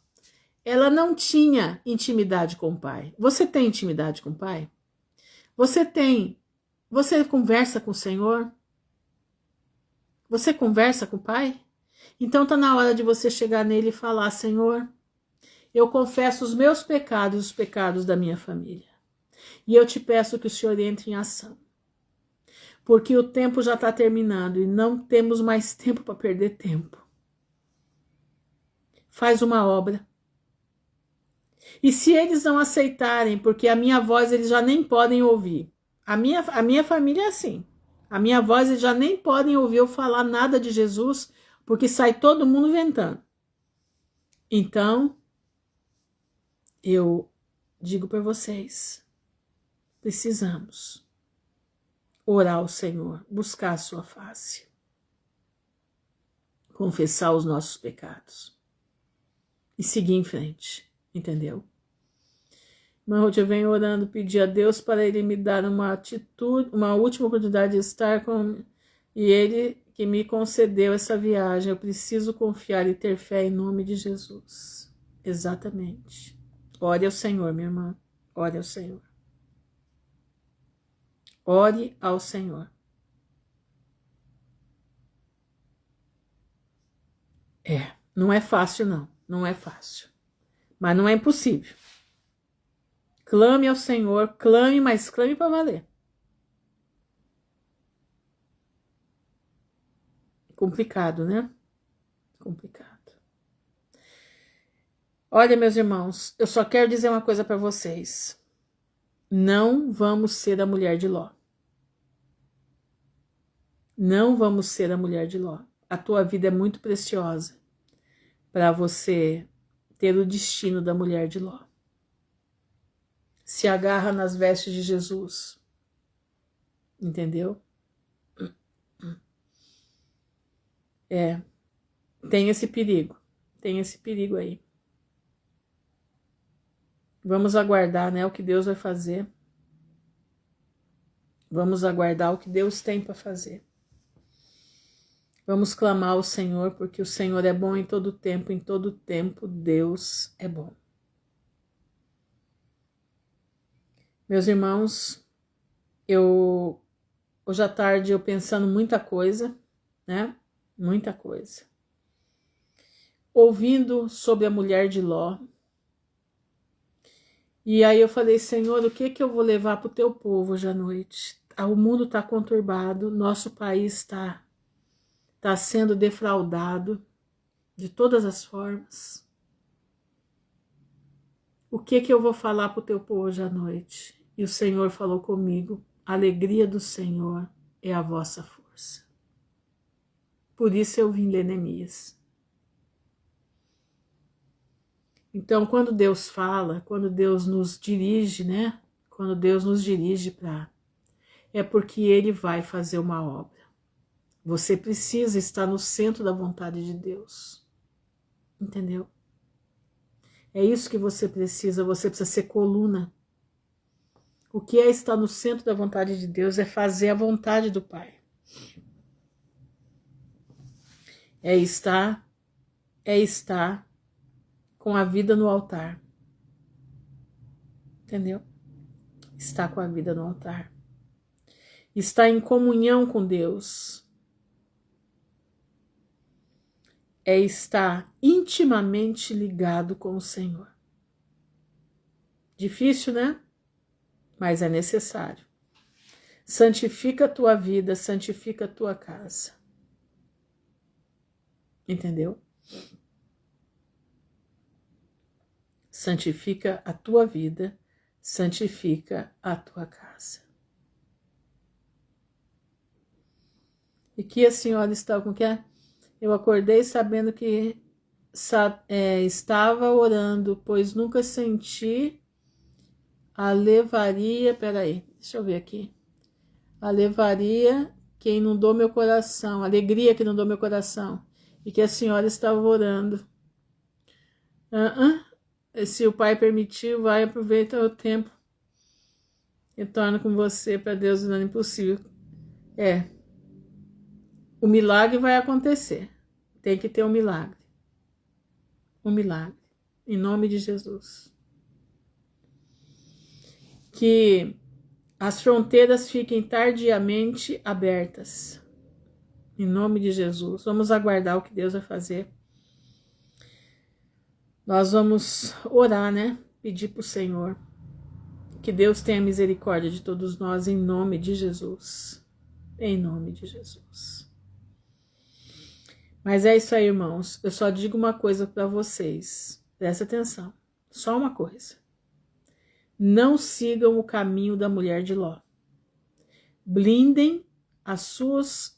A: ela não tinha intimidade com o pai. Você tem intimidade com o pai? Você tem. Você conversa com o Senhor? Você conversa com o pai? Então tá na hora de você chegar nele e falar: Senhor, eu confesso os meus pecados, os pecados da minha família. E eu te peço que o Senhor entre em ação. Porque o tempo já está terminando e não temos mais tempo para perder tempo. Faz uma obra. E se eles não aceitarem, porque a minha voz eles já nem podem ouvir. A minha família é assim. A minha voz eles já nem podem ouvir eu falar nada de Jesus, porque sai todo mundo inventando. Então, eu digo para vocês, precisamos orar ao Senhor, buscar a sua face, confessar os nossos pecados e seguir em frente, entendeu? Mas eu venho orando, pedir a Deus para Ele me dar uma atitude, uma última oportunidade de estar com e Ele que me concedeu essa viagem. Eu preciso confiar e ter fé em nome de Jesus. Exatamente. Ore ao Senhor, minha irmã. Ore ao Senhor. Ore ao Senhor. Não é fácil não, não é fácil. Mas não é impossível. Clame ao Senhor, clame, mas clame para valer. Complicado, né? Complicado. Olha, meus irmãos, eu só quero dizer uma coisa para vocês. Não vamos ser a mulher de Ló. Não vamos ser a mulher de Ló. A tua vida é muito preciosa para você ter o destino da mulher de Ló. Se agarra nas vestes de Jesus. Entendeu? Tem esse perigo. Tem esse perigo aí. Vamos aguardar, né, o que Deus vai fazer. Vamos aguardar o que Deus tem para fazer. Vamos clamar ao Senhor, porque o Senhor é bom em todo tempo Deus é bom. Meus irmãos, hoje à tarde eu pensando muita coisa, né? Muita coisa. Ouvindo sobre a mulher de Ló, E aí eu falei, Senhor, o que eu vou levar para o teu povo hoje à noite? O mundo está conturbado, nosso país está sendo defraudado de todas as formas. O que eu vou falar para o teu povo hoje à noite? E o Senhor falou comigo, a alegria do Senhor é a vossa força. Por isso eu vim ler Neemias. Então, quando Deus fala, quando Deus nos dirige, né? Quando Deus nos dirige é porque Ele vai fazer uma obra. Você precisa estar no centro da vontade de Deus. Entendeu? É isso que você precisa ser coluna. O que é estar no centro da vontade de Deus é fazer a vontade do Pai. É estar com a vida no altar. Entendeu? Estar com a vida no altar. Estar em comunhão com Deus. É estar intimamente ligado com o Senhor. Difícil, né? Mas é necessário. Santifica a tua vida, santifica a tua casa. Entendeu? Santifica a tua vida, santifica a tua casa. E que a senhora estava com que? Eu acordei sabendo que estava orando, pois nunca senti a levaria, peraí, deixa eu ver aqui. A levaria que inundou meu coração, a alegria que inundou meu coração. E que a senhora estava orando. Se o Pai permitiu, vai aproveitar o tempo. Retorna com você para Deus não é impossível. O milagre vai acontecer. Tem que ter um milagre. Um milagre. Em nome de Jesus. Que as fronteiras fiquem tardiamente abertas. Em nome de Jesus. Vamos aguardar o que Deus vai fazer. Nós vamos orar, né? Pedir para o Senhor. Que Deus tenha misericórdia de todos nós, em nome de Jesus. Em nome de Jesus. Mas é isso aí, irmãos. Eu só digo uma coisa para vocês. Presta atenção. Só uma coisa. Não sigam o caminho da mulher de Ló. Blindem as suas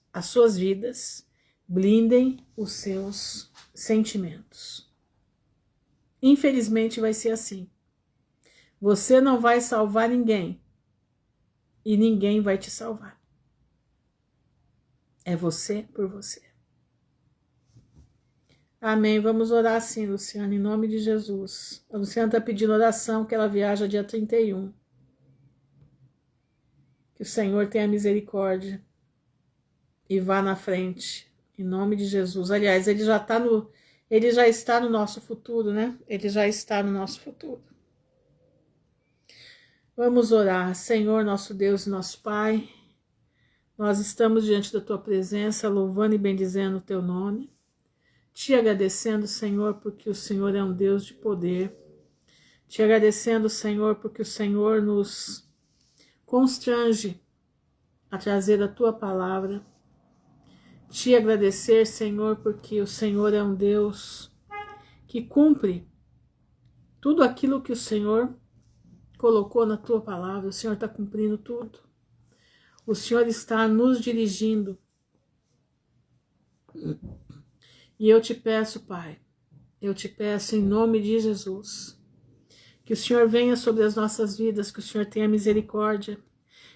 A: vidas. Blindem os seus sentimentos. Infelizmente vai ser assim. Você não vai salvar ninguém. E ninguém vai te salvar. É você por você. Amém. Vamos orar assim, Luciana, em nome de Jesus. A Luciana está pedindo oração, que ela viaja dia 31. Que o Senhor tenha misericórdia e vá na frente, em nome de Jesus. Aliás, ele já está no nosso futuro, né? Ele já está no nosso futuro. Vamos orar. Senhor, nosso Deus e nosso Pai, nós estamos diante da Tua presença, louvando e bendizendo o Teu nome. Te agradecendo, Senhor, porque o Senhor é um Deus de poder. Te agradecendo, Senhor, porque o Senhor nos constrange a trazer a Tua palavra. Te agradecer, Senhor, porque o Senhor é um Deus que cumpre tudo aquilo que o Senhor colocou na Tua palavra. O Senhor está cumprindo tudo. O Senhor está nos dirigindo. E eu te peço, Pai, eu te peço em nome de Jesus, que o Senhor venha sobre as nossas vidas, que o Senhor tenha misericórdia,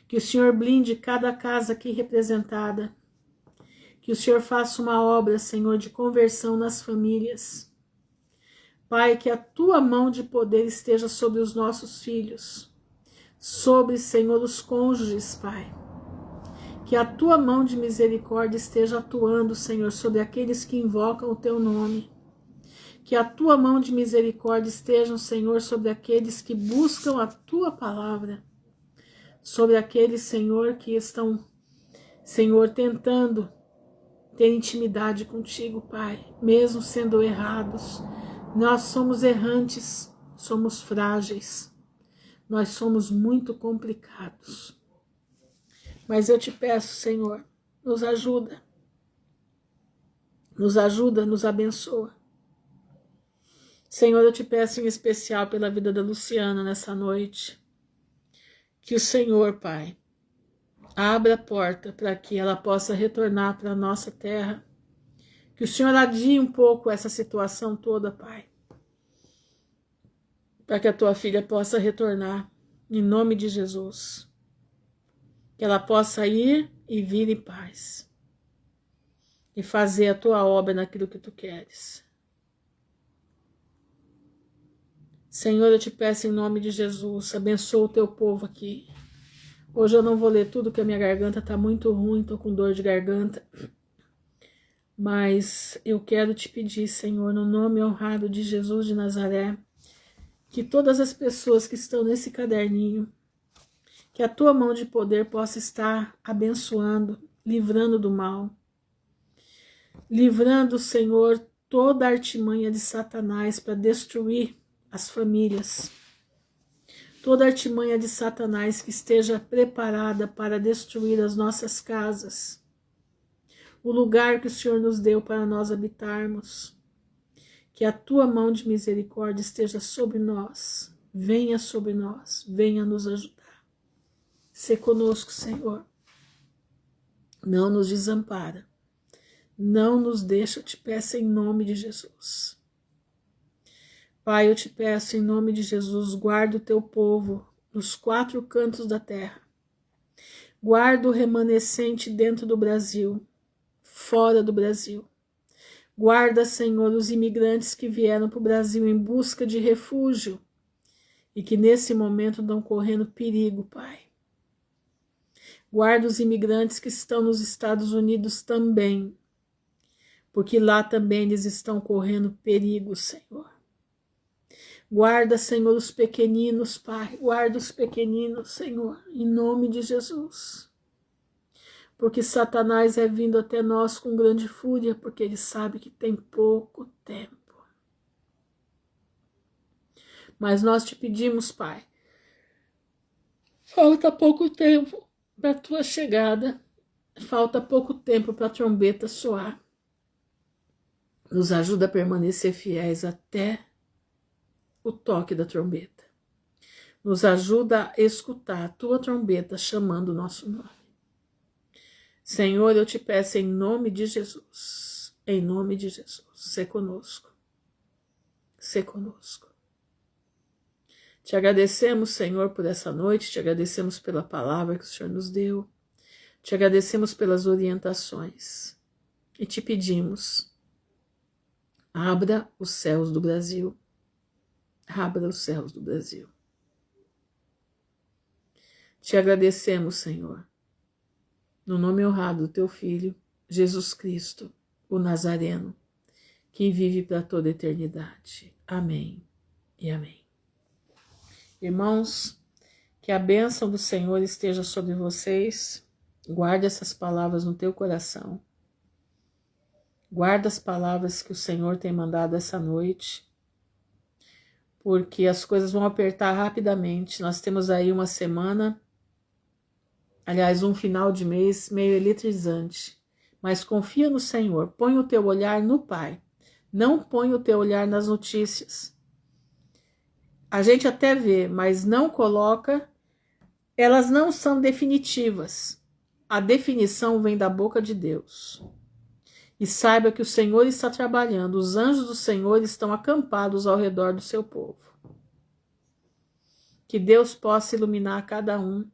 A: que o Senhor blinde cada casa aqui representada, que o Senhor faça uma obra, Senhor, de conversão nas famílias. Pai, que a Tua mão de poder esteja sobre os nossos filhos, sobre, Senhor, os cônjuges, Pai. Que a Tua mão de misericórdia esteja atuando, Senhor, sobre aqueles que invocam o Teu nome. Que a Tua mão de misericórdia esteja, Senhor, sobre aqueles que buscam a Tua palavra. Sobre aqueles, Senhor, que estão, Senhor, tentando ter intimidade contigo, Pai, mesmo sendo errados. Nós somos errantes, somos frágeis. Nós somos muito complicados. Mas eu te peço, Senhor, nos ajuda. Nos ajuda, nos abençoa. Senhor, eu te peço em especial pela vida da Luciana nessa noite. Que o Senhor, Pai, abra a porta para que ela possa retornar para a nossa terra. Que o Senhor adie um pouco essa situação toda, Pai. Para que a tua filha possa retornar, em nome de Jesus. Que ela possa ir e vir em paz. E fazer a tua obra naquilo que tu queres. Senhor, eu te peço em nome de Jesus, abençoa o teu povo aqui. Hoje eu não vou ler tudo, porque a minha garganta está muito ruim, estou com dor de garganta. Mas eu quero te pedir, Senhor, no nome honrado de Jesus de Nazaré, que todas as pessoas que estão nesse caderninho, que a tua mão de poder possa estar abençoando, livrando do mal. Livrando, Senhor, toda a artimanha de Satanás para destruir as famílias. Toda artimanha de Satanás que esteja preparada para destruir as nossas casas. O lugar que o Senhor nos deu para nós habitarmos. Que a tua mão de misericórdia esteja sobre nós. Venha sobre nós. Venha nos ajudar. Sê conosco, Senhor. Não nos desampara. Não nos deixa, eu te peço em nome de Jesus. Pai, eu te peço em nome de Jesus, guarda o teu povo nos 4 cantos da terra. Guarda o remanescente dentro do Brasil, fora do Brasil. Guarda, Senhor, os imigrantes que vieram para o Brasil em busca de refúgio e que nesse momento estão correndo perigo, Pai. Guarda os imigrantes que estão nos Estados Unidos também, porque lá também eles estão correndo perigo, Senhor. Guarda, Senhor, os pequeninos, Pai. Guarda os pequeninos, Senhor, em nome de Jesus. Porque Satanás é vindo até nós com grande fúria, porque ele sabe que tem pouco tempo. Mas nós te pedimos, Pai, falta pouco tempo para a tua chegada. Falta pouco tempo para a trombeta soar. Nos ajuda a permanecer fiéis até o toque da trombeta. Nos ajuda a escutar a tua trombeta chamando o nosso nome. Senhor, eu te peço em nome de Jesus. Em nome de Jesus. Sê conosco. Sê conosco. Te agradecemos, Senhor, por essa noite. Te agradecemos pela palavra que o Senhor nos deu. Te agradecemos pelas orientações. E te pedimos, abra os céus do Brasil. Abra os céus do Brasil. Te agradecemos, Senhor, no nome honrado do teu Filho, Jesus Cristo, o Nazareno, que vive para toda a eternidade. Amém e amém. Irmãos, que a bênção do Senhor esteja sobre vocês. Guarde essas palavras no teu coração. Guarda as palavras que o Senhor tem mandado essa noite, porque as coisas vão apertar rapidamente. Nós temos aí uma semana, aliás, um final de mês meio eletrizante. Mas confia no Senhor, põe o teu olhar no Pai. Não põe o teu olhar nas notícias. A gente até vê, mas não coloca. Elas não são definitivas. A definição vem da boca de Deus. E saiba que o Senhor está trabalhando, os anjos do Senhor estão acampados ao redor do seu povo. Que Deus possa iluminar cada um,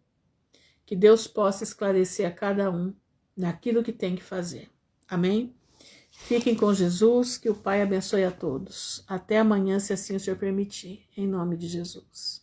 A: que Deus possa esclarecer a cada um naquilo que tem que fazer. Amém? Fiquem com Jesus, que o Pai abençoe a todos. Até amanhã, se assim o Senhor permitir, em nome de Jesus.